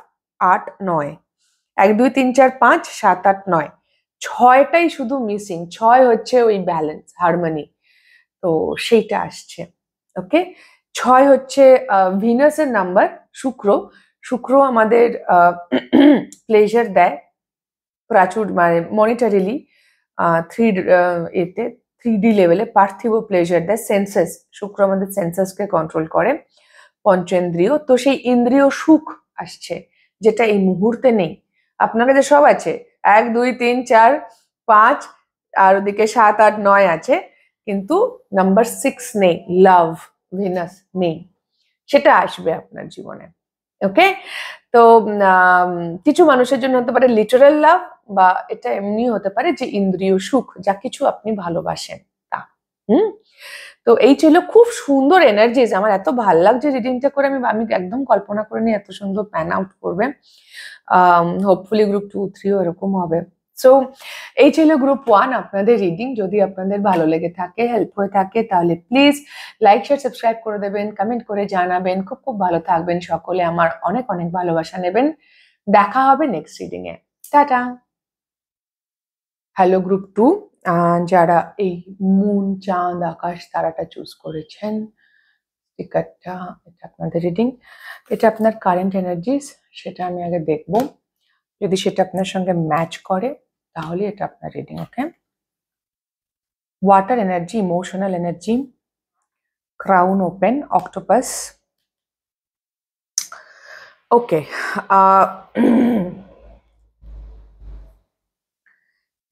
8 9, 1 2 3 4 5 7 8 9, 6টাই শুধু মিসিং। 6 হচ্ছে ওই ব্যালেন্স, হারমোনি, তো সেইটা আসছে। ওকে, 6 হচ্ছে ভিনাসের নাম্বার। শুক্র আমাদের প্লেজার দেয় প্রচুর, মানে মনিটারিলি 3D লেভেলে পার্থিব প্লেজার দেয়। সেন্সাস, শুক্র আমাদের সেন্সাসকে কন্ট্রোল করে, পঞ্চেন্দ্রিয়। তো সেই ইন্দ্রিয় সুখ আসছে, যেটা এই মুহূর্তে নেই। আপনার কাছে সব আছে, 1 2 3 4 5, আর ওদিকে 7 8 9 আছে, কিন্তু নাম্বার 6 নেই, লাভ, ভিনাস নেই। সেটা আসবে আপনার জীবনে। ওকে, তো কিছু মানুষের জন্য হতে পারে লিটারাল লাভ, বা এটা এমনি হতে পারে যে ইন্দ্রিয় সুখ, যা কিছু আপনি ভালোবাসেন তা। তো এই ছিল খুব সুন্দর এনার্জিজ। আমার এত ভাল লাগছে রিডিংটা করে, আমি একদম কল্পনা করিনি এত সুন্দর প্যান আউট করবে। হোপফুলি গ্রুপ 2 3 এরকম হবে। সো এই ছিল গ্রুপ 1 আপনাদের রিডিং। যদি আপনাদের ভালো লেগে থাকে, হেল্প হয়ে থাকে, তাহলে প্লিজ লাইক শেয়ার সাবস্ক্রাইব করে দেবেন, কমেন্ট করে জানাবেন। খুব খুব ভালো থাকবেন সকলে, আমার অনেক অনেক ভালোবাসা নেবেন। দেখা হবে next reading a. Tata. Hello group 2, যারা এই মুন, চাঁদ, আকাশ, তারাটা চুজ করেছেন, স্টিকারটা, এটা আপনাদের রিডিং। এটা আপনার কারেন্ট এনার্জিস, সেটা আমি আগে দেখব। যদি সেটা আপনার সঙ্গে ম্যাচ করে তাহলে এটা আপনার reading. Okay, water energy, emotional energy, crown open, octopus. Okay,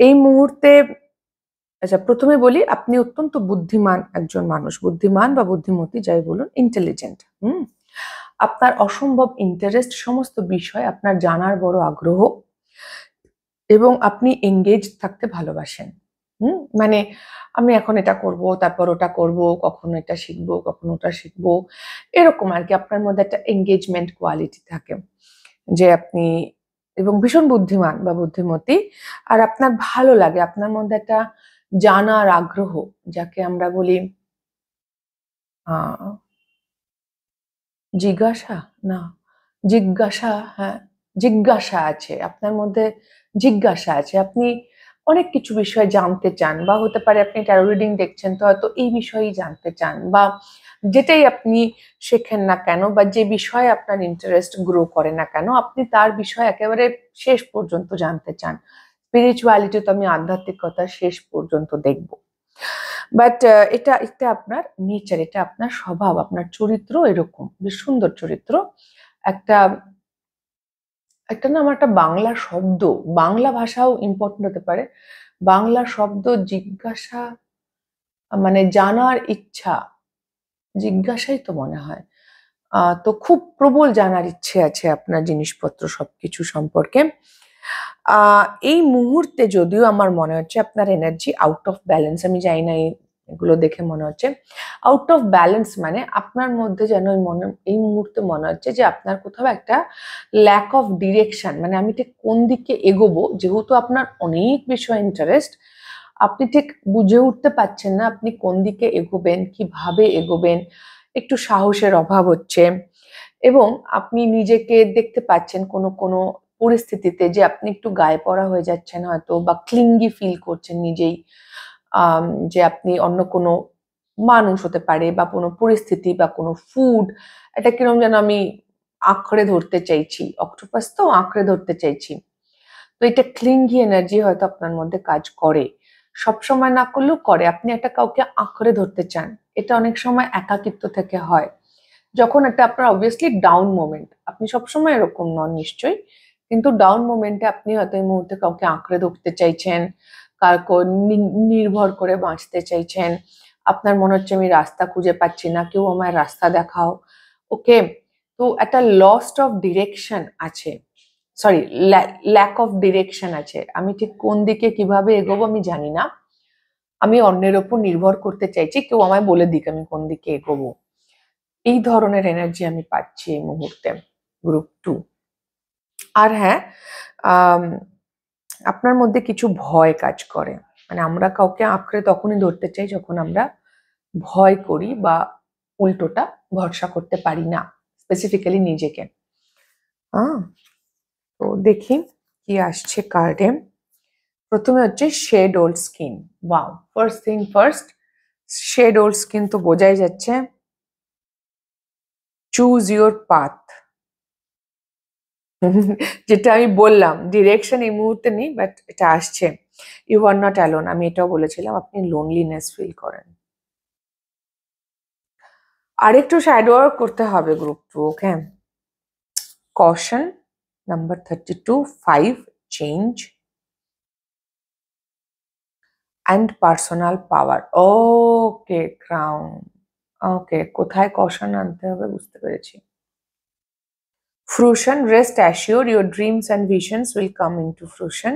এই মুহূর্তে, আচ্ছা প্রথমে বলি, আপনি অত্যন্ত বুদ্ধিমান একজন মানুষ, বুদ্ধিমান বা বুদ্ধিমতী যাই বলুন, ইন্টেলিজেন্ট। আপনার অসম্ভব ইন্টারেস্ট সমস্ত বিষয়, আপনার জানার বড় আগ্রহ, এবং আপনি এঙ্গেজ থাকতে ভালোবাসেন। মানে আমি এখন এটা করব, তারপর ওটা করব, কখনো এটা শিখবো, কখনো ওটা শিখবো, এরকম আর কি। আপনার মধ্যে একটা এঙ্গেজমেন্ট কোয়ালিটি থাকে, যে আপনি, এবং ভীষণ বুদ্ধিমান বা বুদ্ধিমতী। আর আপনার ভালো লাগে, আপনার মধ্যে একটা জানার আগ্রহ, যাকে আমরা বলি জিজ্ঞাসা, না জিজ্ঞাসা, হ্যাঁ জিজ্ঞাসা আছে আপনার মধ্যে, জিজ্ঞাসা আছে। আপনি অনেক কিছু বিষয় জানতে চান, বা হতে পারে আপনি ট্যারো রিডিং দেখছেন, তো হয়তো এই বিষয়েই জানতে চান, বা যেটাই আপনি শেখেন না কেন, বা যে বিষয়ে আপনার ইন্টারেস্ট গ্রো করে না কেন, আপনি তার বিষয়ে একেবারে শেষ পর্যন্ত জানতে চান। স্পিরিচুয়ালিটি তো আমি আধ্যাত্মিকতা শেষ পর্যন্ত দেখব। বাট এটা আপনার নেচার, এটা আপনার স্বভাব, আপনার চরিত্র এরকম, বেশ সুন্দর চরিত্র। একটা একটা না, আমার একটা বাংলা শব্দ, বাংলা ভাষাও ইম্পর্টেন্ট হতে পারে, বাংলা শব্দ জিজ্ঞাসা, মানে জানার ইচ্ছা, জিজ্ঞাসাই তো মনে হয়। তো খুব প্রবল জানার ইচ্ছে আছে আপনার জিনিসপত্র সবকিছু সম্পর্কে। এই মুহূর্তে যদিও আমার মনে হচ্ছে আপনার এনার্জি আউট অফ ব্যালেন্স, আমি জানি না, এগুলো দেখে মনে হচ্ছে আউট অফ ব্যালেন্স, মানে আপনার মধ্যে যেন এই মুহূর্তে মনে হচ্ছে যে আপনার কোথাও একটা ল্যাক অফ ডিরেকশন, মানে আমি ঠিক কোন দিকে এগোবো, যেহেতু আপনার অনেক বিষয় ইন্টারেস্ট, আপনি ঠিক বুঝে উঠতে পারছেন না আপনি কোন দিকে এগোবেন, কিভাবে এগোবেন, একটু সাহসের অভাব হচ্ছে। এবং আপনি নিজেকে দেখতে পাচ্ছেন কোনো কোনো পরিস্থিতিতে যে আপনি একটু গায়ে পড়া হয়ে যাচ্ছেন হয়তো, বা ক্লিঙ্গি ফিল করছেন নিজেই, যে আপনি অন্য কোনো মানুষ হতে পারে, বা কোনো পরিস্থিতি, বা কোনো ফুড, এটা কিরকম যেন আমি আঁকড়ে ধরতে চাইছি, অক্টোপাস তো আঁকড়ে ধরতে চাইছি। তো এটা ক্লিঙ্গি এনার্জি হয়তো আপনার মধ্যে কাজ করে, সবসময় না করলেও করে। আপনি একটা কাউকে আঁকড়ে ধরতে চান, এটা অনেক সময় একাকিত্ব থেকে হয়, যখন এটা আপনার অবভিয়াসলি ডাউন মোমেন্ট, আপনি সবসময় এরকম নন নিশ্চয়ই, কিন্তু ডাউন মোমেন্টে আপনি হয়তো এই মুহূর্তে কাউকে আঁকড়ে ধরতে চাইছেন, কাউকে নির্ভর করে বাঁচতে চাইছেন। আপনার মনে হচ্ছে আমি রাস্তা খুঁজে পাচ্ছি না, কেউ আমায় রাস্তা দেখাও। ওকে, তো একটা লস্ট অফ ডিরেকশন আছে, সরি ল্যাক অফ ডিরেকশন আছে। আমি ঠিক কোন দিকে কিভাবে এগোবো আমি জানি না, আমি অন্যের ওপর নির্ভর করতে চাইছি, কেউ আমায় বলে দিক আমি কোন দিকে এগোবো। এই ধরনের এনার্জি আমি পাচ্ছি এই মুহূর্তে গ্রুপ 2। আর হ্যাঁ, আপনার মধ্যে কিছু ভয় কাজ করে, মানে আমরা কাউকে আঁকড়ে তখনই ধরতে চাই যখন আমরা ভয় করি, বা উল্টোটা ভরসা করতে পারি না, স্পেসিফিক্যালি নিজেকে। তো দেখি কি আসছে কার্ডে। প্রথমে হচ্ছে shed old skin. Wow, first thing first, shed old skin তো বোঝাই যাচ্ছে চুজ ইউর পাথ। যেটা আমি বললাম, ডিরেকশন এই মুহূর্তে নেই, বাট এটা আসছে। ইউ আর নট অ্যালোন, আমি এটাও বলেছিলাম আপনি লোনলিনেস ফিল করেন। আরেকটু শ্যাডো ওয়ার্ক করতে হবে group 2, okay? Caution, number 32, 5, change and personal power. Okay, crown. Okay, কোথায় কশন আনতে হবে বুঝতে পেরেছি। Fruition, rest assured, your dreams and visions will come into fruition.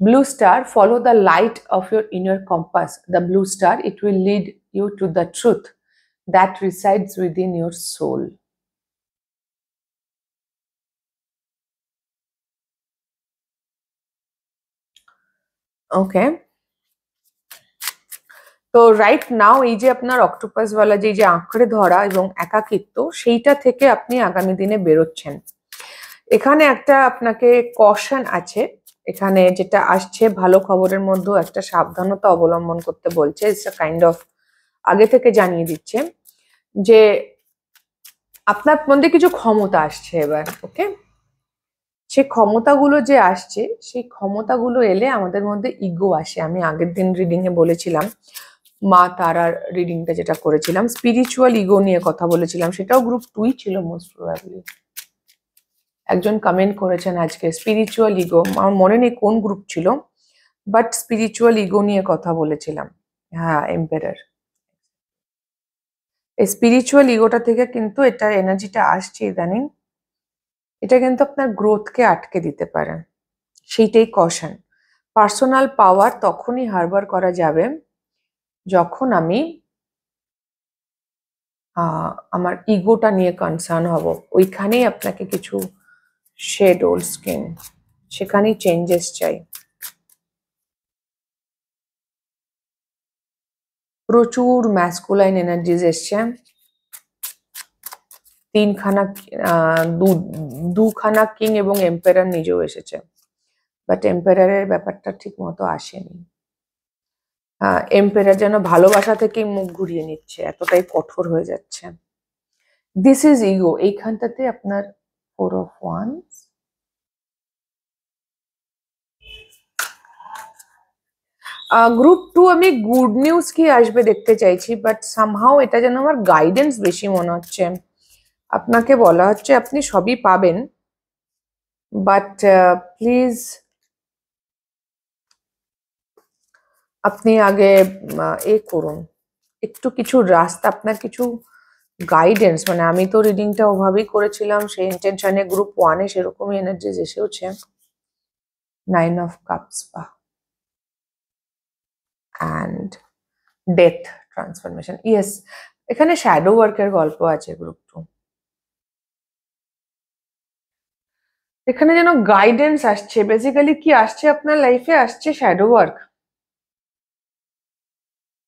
Blue star, follow the light of your inner compass. The blue star, it will lead you to the truth that resides within your soul. Okay. তো right now এই যে আপনার octopus ওয়ালা যে আঁকড়ে ধরা এবং একাকিত্ব, সেইটা থেকে আপনি আগামী দিনে বেরোচ্ছেন। এখানে একটা আপনাকে কশন আছে, এখানে যেটা আসছে ভালো খবরের মধ্যেও একটা সাবধানতা অবলম্বন করতে বলছে। ইটস আ কাইন্ড অফ আগে থেকে জানিয়ে দিচ্ছে যে আপনার মধ্যে কিছু ক্ষমতা আসছে এবার, ওকে? সেই ক্ষমতাগুলো যে আসছে, সেই ক্ষমতাগুলো এলে আমাদের মধ্যে ইগো আসে। আমি আগের দিন রিডিং এ বলেছিলাম, মা তারার রিডিংটা যেটা করেছিলাম, স্পিরিচুয়াল ইগো নিয়ে কথা বলেছিলাম, সেটাও গ্রুপ 2 ছিল মোস্ট প্রবাবলি। একজন কমেন্ট করেছেন আজকে স্পিরিচুয়াল ইগো, আমার মনে নেই কোন গ্রুপ ছিল, বাট স্পিরিচুয়াল ইগো নিয়ে কথা বলেছিলাম। হ্যাঁ, এম্পায়ার। এই স্পিরিচুয়াল ইগোটা থেকে কিন্তু এটার এনার্জিটা আসছে ইদানিং, এটা কিন্তু আপনার গ্রোথকে আটকে দিতে পারে, সেইটাই কশন। পার্সোনাল পাওয়ার তখনই হারবার করা যাবে যখন আমি আমার ইগোটা নিয়ে কনসার্ন হব। ওইখানেই আপনাকে কিছু শেড ওল্ড স্কিন, সেখানেই চেঞ্জেস চাই। প্রচুর ম্যাসকুলাইন এনার্জিজ এসছে, দুখানা কিং এবং এম্পায়ার নিজেও এসেছে, বাট এম্পায়ারের ব্যাপারটা ঠিক মতো আসেনি। এম্পায়ার যেন ভালোবাসা থেকেই মুখ ঘুরিয়ে নিচ্ছে, এতটাই কঠোর হয়ে যাচ্ছে। This is ego. এইখানটাতে আপনার 4 of Wands, গ্রুপ 2 আমি গুড নিউজ কি আসবে দেখতে চাইছি, বাট সামহাও এটা যেন আমার গাইডেন্স বেশি মনে হচ্ছে। আপনাকে বলা হচ্ছে আপনি সবই পাবেন, বাট প্লিজ আপনি আগে করুন একটু কিছু রাস্তা, আপনার কিছু গাইডেন্স, মানে আমি তো রিডিংটা ওভাবেই করেছিলাম সেই ইন্টেনশনে, গ্রুপ 1-এ সেরকমই এনার্জিজ এসেওছে। 9 of Cups and death, transformation. Yes, এখানে শ্যাডো ওয়ার্কের গল্প আছে গ্রুপ 2। এখানে যেন গাইডেন্স আসছে, বেসিক্যালি কি আসছে আপনার লাইফে, আসছে শ্যাডো ওয়ার্ক।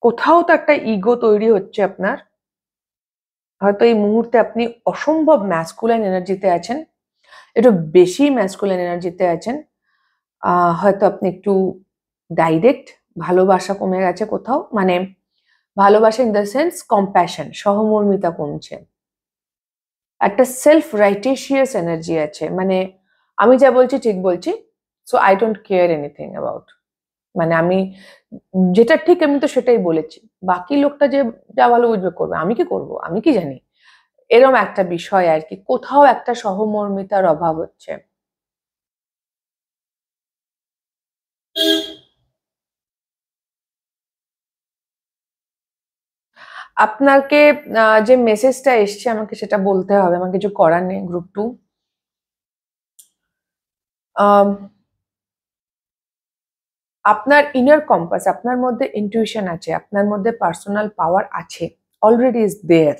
কোথাও তো একটা ইগো তৈরি হচ্ছে আপনার, হয়তো এই মুহূর্তে আপনি অসম্ভব ম্যাসকুলাইন এনার্জিতে আছেন, একটু বেশি ম্যাসকুলাইন এনার্জিতে আছেন, হয়তো আপনি একটু ডাইরেক্ট, ভালোবাসা কমে গেছে কোথাও, মানে ভালোবাসা ইন দ্য সেন্স কম্প্যাশন, সহমর্মিতা কমছে, একটা সেলফ রাইটেশিয়াস এনার্জি আছে, মানে আমি যা বলছি ঠিক বলছি, so I don't care anything about, মানে আমি যেটা ঠিক আমি তো সেটাই বলেছি, বাকি লোকটা যে যা ভালো বুঝবে করবে, আমি কি করব, আমি কি জানি, এরম একটা বিষয় আর কি, কোথাও একটা সহমর্মিতার অভাব হচ্ছে। আপনাকে যে মেসেজটা এসছে আমাকে সেটা বলতে হবে, আমার কিছু করার নেই। গ্রুপ 2, আপনার ইনার কম্পাস, আপনার মধ্যে ইনটিউশন আছে, আপনার মধ্যে পার্সোনাল পাওয়ার আছে, অলরেডি ইজ দেয়ার।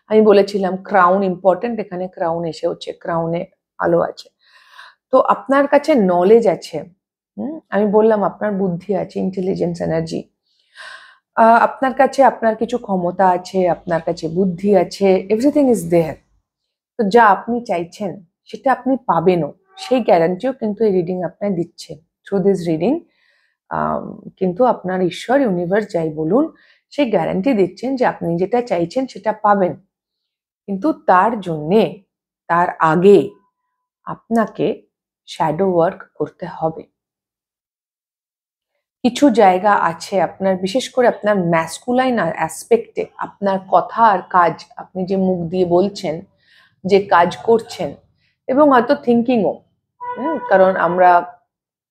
আমি বলেছিলাম ক্রাউন ইম্পর্টেন্ট, এখানে ক্রাউন এসে হচ্ছে, ক্রাউনে আলো আছে, তো আপনার কাছে নলেজ আছে। আমি বললাম আপনার বুদ্ধি আছে, ইন্টেলিজেন্স এনার্জি, আপনার কাছে আপনার কিছু ক্ষমতা আছে, আপনার কাছে বুদ্ধি আছে, এভরিথিং ইজ দেয়ার। তো যা আপনি চাইছেন সেটা আপনি পাবেনও, সেই গ্যারান্টিও কিন্তু এই রিডিং আপনার দিচ্ছে থ্রু দিস রিডিং। কিন্তু আপনার ঈশ্বর, ইউনিভার্স যাই বলুন, সেই গ্যারান্টি দিচ্ছেন যে আপনি যেটা চাইছেন সেটা পাবেন। কিন্তু তার জন্যে তার আগে আপনাকে শ্যাডো ওয়ার্ক করতে হবে। কিছু জায়গা আছে আপনার, বিশেষ করে আপনার ম্যাসকুলাইন অ্যাসপেক্টে, আপনার কথা আর কাজ, আপনি যে মুখ দিয়ে বলছেন, যে কাজ করছেন, এবং হয়তো থিঙ্কিংও, কারণ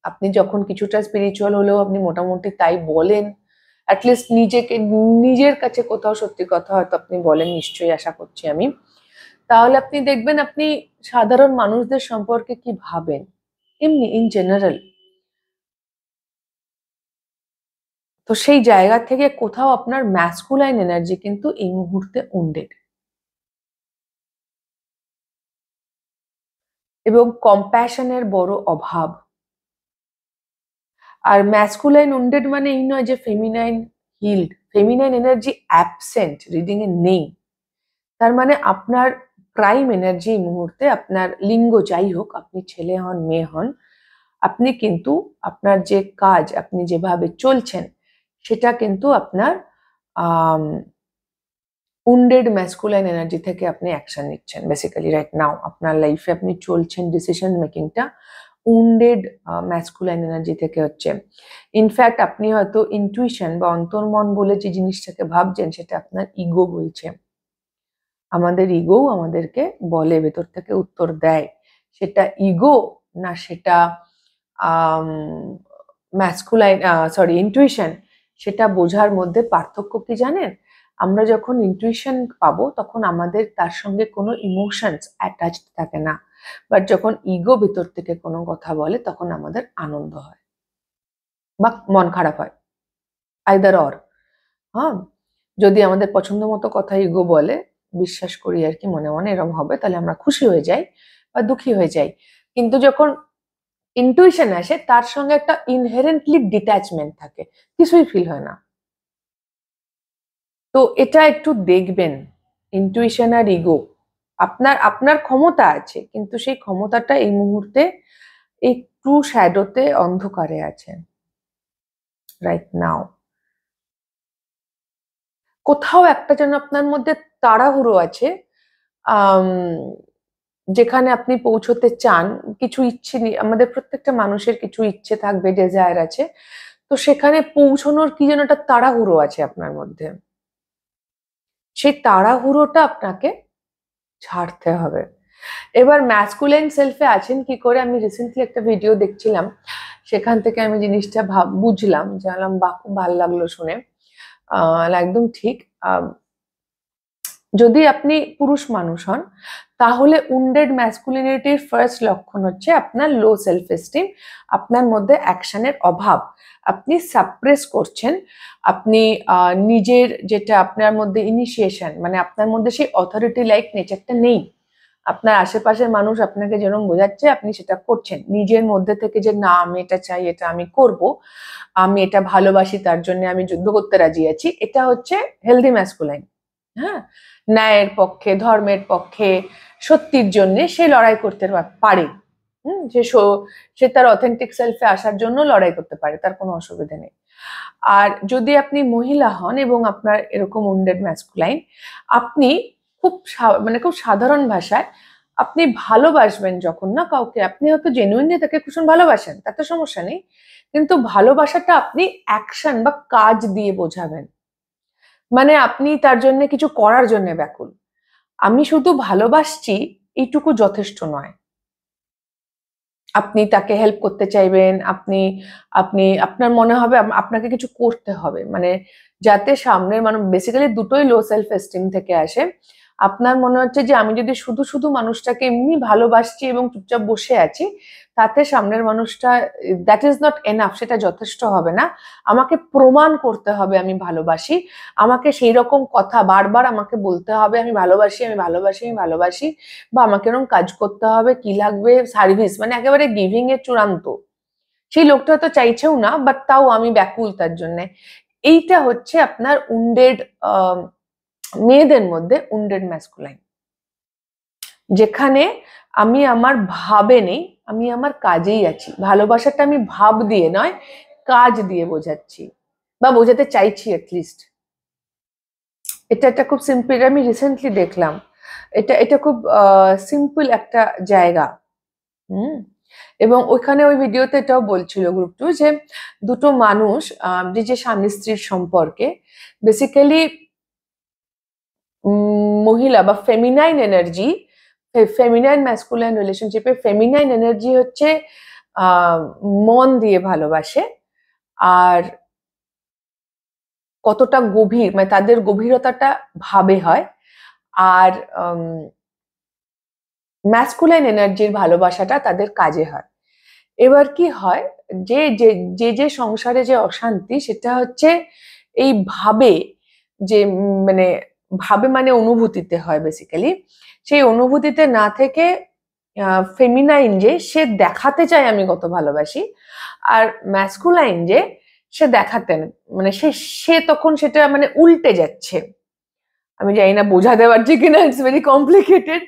আপনি যখন কিছুটা স্পিরিচুয়াল হলেও আপনি মোটামুটি তাই বলেন, অ্যাটলিস্ট নিজের কাছে কোথাও সত্যি কথা হয়তো আপনি বলেন, নিশ্চয়ই আশা করছি আমি। তাহলে আপনি দেখবেন আপনি সাধারণ মানুষদের সম্পর্কে কি ভাবেন, এমনি ইন জেনারেল। তো সেই জায়গা থেকে কোথাও আপনার ম্যাসকুলাইন এনার্জি কিন্তু এই মুহূর্তে উন্ডেড, এবং কম্প্যাশনের বড় অভাব। আর ম্যাসকুলাইন উন্ডেড মানে এই নয় যে ফেমিনাইন হিল্ড, ফেমিনাইন এনার্জি অ্যাবসেন্ট, রিডিং এ নেই। তার মানে আপনার প্রাইম এনার্জি এই মুহূর্তে, আপনার লিঙ্গ যাই হোক, আপনি ছেলে হন মেয়ে হন, আপনি কিন্তু আপনার যে কাজ, আপনি যেভাবে চলছেন, সেটা কিন্তু আপনার উন্ডেড ম্যাসকুলাইন এনার্জি থেকে আপনি অ্যাকশন নিচ্ছেন বেসিক্যালি রাইট নাও। আপনার লাইফে আপনি চলছেন, ডিসিশন মেকিংটা উন্ডেড ম্যাসকুলাইন এনার্জি থেকে হচ্ছে। ইনফ্যাক্ট আপনি হয়তো ইনটুইশন বা অন্তর্মন বলে যে জিনিসটাকে ভাবছেন, সেটা আপনার ইগো বলছে। আমাদের ইগো আমাদেরকে বলে, ভেতর থেকে উত্তর দেয়। সেটা ইগো না সেটা ম্যাসকুলাইন ইনটুইশন, সেটা বোঝার মধ্যে পার্থক্য কি জানেন? আমরা যখন ইনটুইশন পাবো তখন আমাদের তার সঙ্গে কোনো ইমোশনস অ্যাটাচড থাকে না, বাট যখন ইগো ভিতর থেকে কোনো কথা বলে তখন আমাদের আনন্দ হয় বা মন খারাপ হয়, আইদার অর। হ্যাঁ, যদি আমাদের পছন্দ মতো কথা ইগো বলে, বিশ্বাস করি আর কি মনে মনে এরকম হবে, তাহলে আমরা খুশি হয়ে যাই বা দুঃখী হয়ে যাই। কিন্তু যখন ইনটুইশন আসে, তার সঙ্গে একটা ইনহেরেন্টলি ডিট্যাচমেন্ট থাকে, কিছুই ফিল হয় না। তো এটা একটু দেখবেন, ইনটুইশন আর ইগো, আপনার আপনার ক্ষমতা আছে, কিন্তু সেই ক্ষমতাটা এই মুহূর্তে একটু শ্যাডোতে, অন্ধকারে আছে রাইট নাও। কোথাও একটা যেন আপনার মধ্যে তাড়াহুড়ো আছে, যেখানে আপনি পৌঁছতে চান। কিছু ইচ্ছে, আমাদের প্রত্যেকটা মানুষের কিছু ইচ্ছে থাকবে, ডেজায়ার আছে, তো সেখানে পৌঁছানোর কি যেন একটা তাড়াহুড়ো আছে আপনার মধ্যে। সেই তাড়াহুড়োটা আপনাকে ছাড়তে হবে। এবার ম্যাসকুলাইন সেলফে আছেন কি করে, আমি রিসেন্টলি একটা ভিডিও দেখছিলাম, সেখান থেকে আমি জিনিসটা বুঝলাম, জানলাম, বাহ খুব ভালো লাগলো শুনে। একদম ঠিক। যদি আপনি পুরুষ মানুষ হন, তাহলে উন্ডেড ম্যাসকুলিনিটির ফার্স্ট লক্ষণ হচ্ছে আপনার লো সেলফ এস্টিম, আপনার মধ্যে অ্যাকশনের অভাব, আপনি সাপ্রেস করছেন, আপনি নিজের যেটা আপনার মধ্যে ইনিশিয়েশন, মানে আপনার মধ্যে সেই অথরিটি লাইক নেচারটা নেই। আপনার আশেপাশের মানুষ আপনাকে যেরকম বোঝাচ্ছে আপনি সেটা করছেন নিজের মধ্যে থেকে, যে না আমি এটা চাই, এটা আমি করব, আমি এটা ভালোবাসি, তার জন্য আমি যুদ্ধ করতে রাজি আছি। এটা হচ্ছে হেলদি ম্যাসকুলাইন। হ্যাঁ, ন্যায়ের পক্ষে, ধর্মের পক্ষে, সত্যির জন্য সে লড়াই করতে পারে। সে তার অথেন্টিক সেলফে আসার জন্য লড়াই করতে পারে, তার কোনো অসুবিধা নেই। আর যদি আপনি মহিলা হন এবং আপনার এরকম উন্ডেড ম্যাসকুলাইন, আপনি খুব খুব সাধারণ ভাষায় আপনি ভালোবাসবেন যখন না কাউকে, আপনি হয়তো জেনুইনলি তাকে ভীষণ ভালোবাসেন, তাতে সমস্যা নেই, কিন্তু ভালোবাসাটা আপনি অ্যাকশন বা কাজ দিয়ে বোঝাবেন। মানে আপনি তার জন্য কিছু করার জন্য ব্যাকুল। আমি শুধু ভালোবাসছি এইটুকু যথেষ্ট নয়। আপনি তাকে হেল্প করতে চাইবেন, আপনি আপনি আপনার মনে হবে আপনাকে কিছু করতে হবে, মানে যাতে সামনের মানুষ, বেসিক্যালি দুটোই লো সেলফ এস্টিম থেকে আসে। আপনার মনে হচ্ছে যে আমি যদি শুধু শুধু মানুষটাকে এমনি ভালোবাসছি এবং চুপচাপ বসে আছি, তাতে সামনের মানুষটা, দ্যাট ইজ নট এনাফ, সেটা যথেষ্ট হবে না। আমাকে প্রমাণ করতে হবে আমি ভালোবাসি, আমাকে সেই রকম কথা বারবার আমাকে বলতে হবে, আমি ভালোবাসি, আমি ভালোবাসি, আমি ভালোবাসি, বা আমাকে এরকম কাজ করতে হবে, কি লাগবে, সার্ভিস, মানে একেবারে গিভিং এর চূড়ান্ত। সেই লোকটা হয়তো চাইছেও না, বাট তাও আমি ব্যাকুল তার জন্য। এইটা হচ্ছে আপনার উন্ডেড, মেয়েদের মধ্যে উন্ডেড ম্যাসকুলাইন, যেখানে আমি আমার ভাবে নেই, আমি আমার কাজেই আছি। ভালোবাসাটা আমি ভাব দিয়ে নয়, কাজ দিয়ে বোঝাচ্ছি বা বোঝাতে চাইছি অ্যাটলিস্ট। এটা একটা খুব সিম্পল, আমি রিসেন্টলি দেখলাম, এটা এটা খুব সিম্পল একটা জায়গা। হুম। এবং ওইখানে ওই ভিডিওতে এটাও বলছিল গ্রুপ টু যে দুটো মানুষ যে স্বামী স্ত্রীর সম্পর্কে বেসিক্যালি মহিলা বা ফেমিনাইন এনার্জি, ফেমিনাইন ম্যাসকুলাইন রিলেশনশিপে ফেমিনাইন এনার্জি হচ্ছে মন দিয়ে ভালোবাসে, আর কতটা গভীর মানে তাদের গভীরতাটা ভাবে হয়। আর ম্যাসকুলাইন এনার্জির ভালোবাসাটা তাদের কাজে হয়। এবার কি হয়, যে যে যে যে সংসারে যে অশান্তি সেটা হচ্ছে এই ভাবে, যে মানে ভাবে মানে অনুভূতিতে হয় বেসিক্যালি। সেই অনুভূতিতে না থেকে ফেমিনাইন যে সে দেখাতে চায় আমি কত ভালোবাসি, আর ম্যাসকুলাইন যে সে দেখাতে মানে সে সে তখন সেটা মানে উল্টে যাচ্ছে। আমি জানি না বোঝাতে পারছি কিনা, ইটস ভেরি কমপ্লিকেটেড,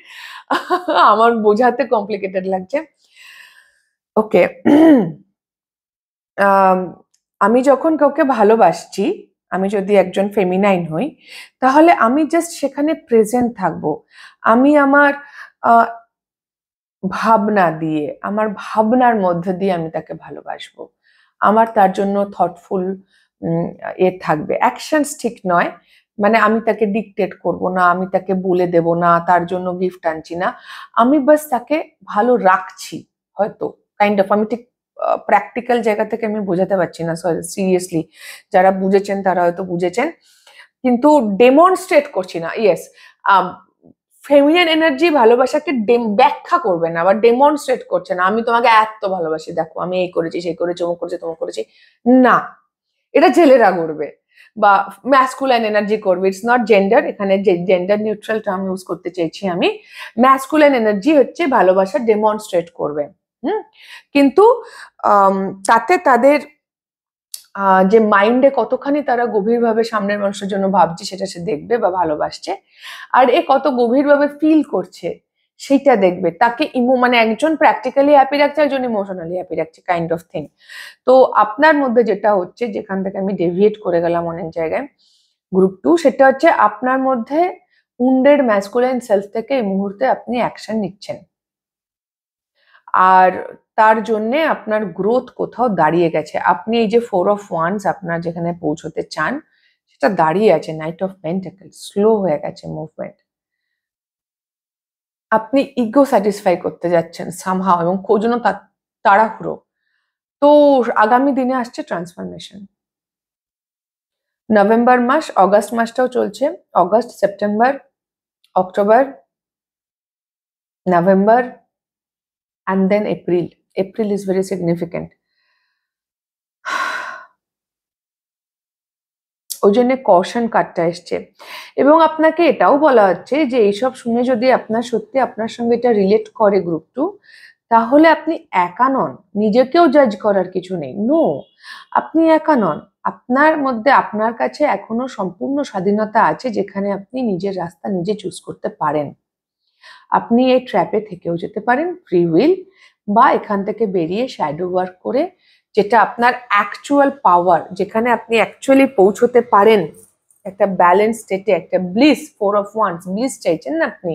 আমার বোঝাতে কমপ্লিকেটেড লাগছে। ওকে। আমি যখন কাউকে ভালোবাসছি, আমি যদি একজন ফেমিনাইন হই, তাহলে আমি জাস্ট সেখানে প্রেজেন্ট থাকবো। আমি আমার ভাবনা দিয়ে, আমার ভাবনার মধ্যে দিয়ে আমি তাকে ভালোবাসবো। আমার তার জন্য থটফুল থাকবে। অ্যাকশনস ঠিক নয়, মানে আমি তাকে ডিকটেট করব না, আমি তাকে বলে দেব না, তার জন্য গিফট আনছি না, আমি বাস তাকে ভালো রাখছি। হয়তো কাইন্ড অফ, আমি ঠিক প্র্যাকটিক্যাল জায়গা থেকে আমি বোঝাতে পারছি না, সিরিয়াসলি যারা বুঝেছেন তারা হয়তো বুঝেছেন, কিন্তু ডেমনস্ট্রেট করছি না। ইয়েস, ফেমিনিন এনার্জি ভালোবাসাকে ব্যাখ্যা করবে না বা ডেমনস্ট্রেট করছে না, আমি তোমাকে এত ভালোবাসি, দেখো আমি এই করেছি সেই করেছি অমুক করেছি তমুক করেছি, না। এটা ছেলেরা করবে বা ম্যাসকুলাইন এনার্জি করবে। ইটস নট জেন্ডার, এখানে জেন্ডার নিউট্রাল টার্ম ইউজ করতে চাইছি আমি। ম্যাসকুলাইন এনার্জি হচ্ছে ভালোবাসা ডেমনস্ট্রেট করবে। কিন্তু তাতে তাদের যে মাইন্ডে কতখানি তারা গভীরভাবে সামনের মানুষের জন্য ভাবছে সেটা সে দেখবে বা ভালোবাসছে, আর এ কত গভীরভাবে ফিল করছে সেইটা দেখবে। তাকে মানে একজন প্র্যাকটিক্যালি হ্যাপি রাখছে, একজন ইমোশনালি হ্যাপি রাখছে, কাইন্ড অফ থিং। তো আপনার মধ্যে যেটা হচ্ছে, যেখান থেকে আমি ডেভিয়েট করে গেলাম অনেক জায়গায়, গ্রুপ টু, সেটা হচ্ছে আপনার মধ্যে উন্ডেড ম্যাসকুলাইন সেলফ থেকে এই মুহূর্তে আপনি অ্যাকশন নিচ্ছেন, আর তার জন্যে আপনার গ্রোথ কোথাও দাঁড়িয়ে গেছে। আপনি এই যে 4 of Wands আপনার যেখানে পৌঁছতে চান সেটা দাঁড়িয়ে আছে। নাইট অফ পেন্টাকেলস স্লো হয়ে গেছে মুভমেন্ট। আপনি ইগো স্যাটিসফাই করতে যাচ্ছেন সামহাও, এবং খোঁজনো তাড়াহুড়ো। তো আগামী দিনে আসছে ট্রান্সফরমেশন। নভেম্বর মাস, অগাস্ট মাসটাও চলছে, August, September, October, November, and then April. April is very significant. ওই জন্য কশন কার্ডটা এসছে, এবং আপনাকে এটাও বলা হচ্ছে যে এইসব শুনে যদি আপনার সত্যি আপনার সঙ্গে এটা রিলেট করে গ্রুপ টু, তাহলে আপনি একা নন, নিজেকেও জাজ করার কিছু নেই। নো, আপনি একা নন। আপনার মধ্যে, আপনার কাছে এখনো সম্পূর্ণ স্বাধীনতা আছে, যেখানে আপনি নিজের রাস্তা নিজে চুজ করতে পারেন। আপনি এই ট্র্যাপে থেকেও যেতে পারেন, ফ্রি উইল, বা এখান থেকে বেরিয়ে শ্যাডো ওয়ার্ক করে, যেটা আপনার অ্যাকচুয়াল পাওয়ার, যেখানে আপনি অ্যাকচুয়ালি পৌঁছতে পারেন একটা ব্যালেন্স স্টেটে, একটা ব্লিস, 4 of Wands ব্লিস চাইছেন না আপনি,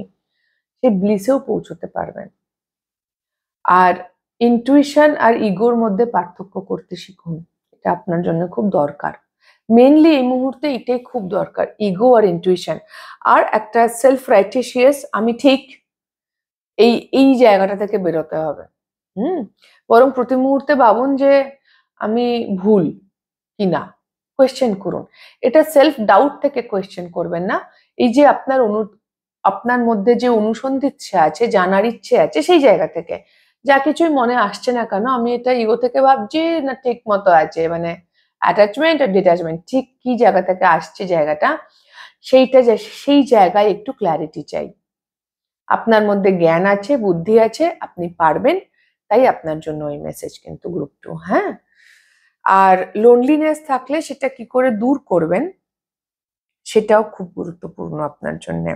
সেই ব্লিসেও পৌঁছতে পারবেন। আর ইনটুইশন আর ইগোর মধ্যে পার্থক্য করতে শিখুন, এটা আপনার জন্য খুব দরকার। মেনলি এই মুহূর্তে এটাই খুব দরকার, ইগো আর ইনটুইশন। আর একটা সেলফ রাইটিশিয়াস আমি ঠিক, এই এই জায়গাটা থেকে বেরোতে হবে। বরং প্রতি মুহূর্তে ভাবুন যে আমি ভুল কিনা, কোয়েশ্চেন করুন। এটা সেলফ ডাউট থেকে কোয়েশ্চেন করবেন না, এই যে আপনার মধ্যে যে অনুসন্ধিৎসা আছে, জানার ইচ্ছে আছে, সেই জায়গা থেকে যা কিছুই মনে আসছে না কেন, আমি এটা ইগো থেকে ভাবছি না ঠিক মতো আছে, মানে অ্যাটাচমেন্ট আর ডিট্যাচমেন্ট ঠিক কি জায়গা থেকে আসছে জায়গাটা, সেইটা সেই জায়গায় একটু ক্ল্যারিটি চাই। আপনার মধ্যে জ্ঞান আছে, বুদ্ধি আছে, আপনি পারবেন, তাই আপনার জন্য ওই মেসেজ কিন্তু গ্রুপ টু। হ্যাঁ, আর লোনলিনেস থাকলে সেটা কি করে দূর করবেন সেটাও খুব গুরুত্বপূর্ণ আপনার জন্য।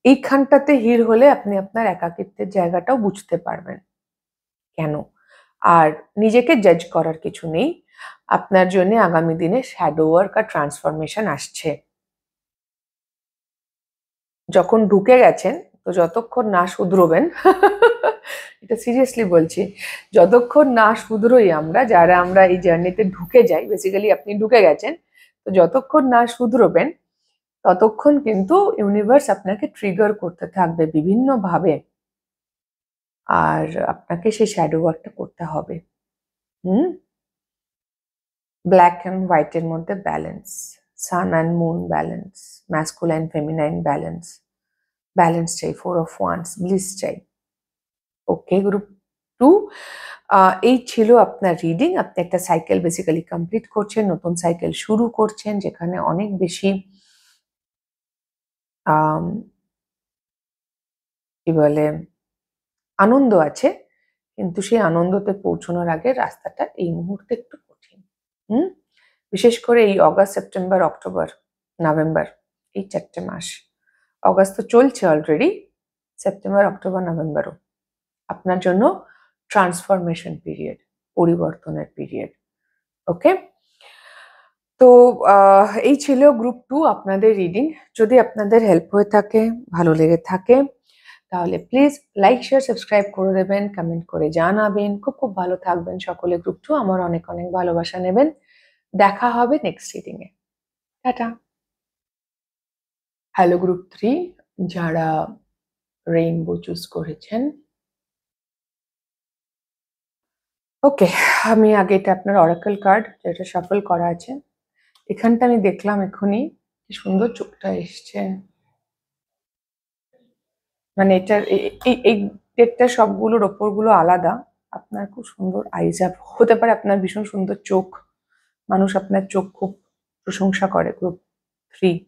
এইখানটাতে হির হলে আপনি আপনার একাকিত্বের জায়গাটাও বুঝতে পারবেন কেন। আর নিজেকে জাজ করার কিছু নেই, আপনার জন্য আগামী দিনে শ্যাডো ওয়ার্ক আর ট্রান্সফরমেশন আসছে। যখন ঢুকে গেছেন, তো যতক্ষণ না শুধরোবেন এটা সিরিয়াসলি বলছি, যতক্ষণ না শুধরোই আমরা, যারা আমরা এই জার্নিতে ঢুকে যাই, বেসিক্যালি আপনি ঢুকে গেছেন, তো যতক্ষণ না শুধরোবেন ততক্ষণ কিন্তু ইউনিভার্স আপনাকে ট্রিগার করতে থাকবে বিভিন্ন ভাবে, আর আপনাকে সেই শ্যাডো ওয়ার্কটা করতে হবে। ব্ল্যাক অ্যান্ড হোয়াইটের মধ্যে balance, sun and moon balance, masculine feminine balance, balance চাই, 4 অফ ওয়ান্ডস ব্লিস চাই। ওকে গ্রুপ 2, এই ছিল আপনার রিডিং। আপনি একটা সাইকেল বেসিক্যালি কমপ্লিট করছেন, নতুন সাইকেল শুরু করছেন, যেখানে অনেক বেশি কি বলে আনন্দ আছে, কিন্তু সেই আনন্দতে পৌঁছানোর আগে রাস্তাটা এই মুহূর্তে একটু কঠিন। বিশেষ করে এই অগাস্ট, সেপ্টেম্বর, অক্টোবর, নভেম্বর, এই 4টে মাস। অগাস্ট তো চলছে অলরেডি, সেপ্টেম্বর, অক্টোবর, নভেম্বরও আপনার জন্য ট্রান্সফরমেশন পিরিয়ড, পরিবর্তনের পিরিয়ড। ওকে, তো এই ছিল গ্রুপ 2 আপনাদের রিডিং। যদি আপনাদের হেল্প হয়ে থাকে, ভালো লেগে থাকে, তাহলে প্লিজ লাইক, শেয়ার, সাবস্ক্রাইব করে দেবেন, কমেন্ট করে জানাবেন। খুব খুব ভালো থাকবেন সকলে। গ্রুপ 2 আমার অনেক অনেক ভালোবাসা নেবেন। দেখা হবে next reading a. Tata. Hello group 3, যারা রেইনবো চুজ করেছেন, ওকে, আমি আগে এটা আপনার অরাকল কার্ড যেটা শাফল করা আছে, এখানটা আমি দেখলাম এখনই কি সুন্দর চোখটা এসছে। মানে এটার এই ডেটটা সবগুলোর ওপরগুলো আলাদা। আপনার খুব সুন্দর আইজ আপ হতে পারে, আপনার ভীষণ সুন্দর চোখ, মানুষ আপনার চোখ খুব প্রশংসা করে। গ্রুপ 3,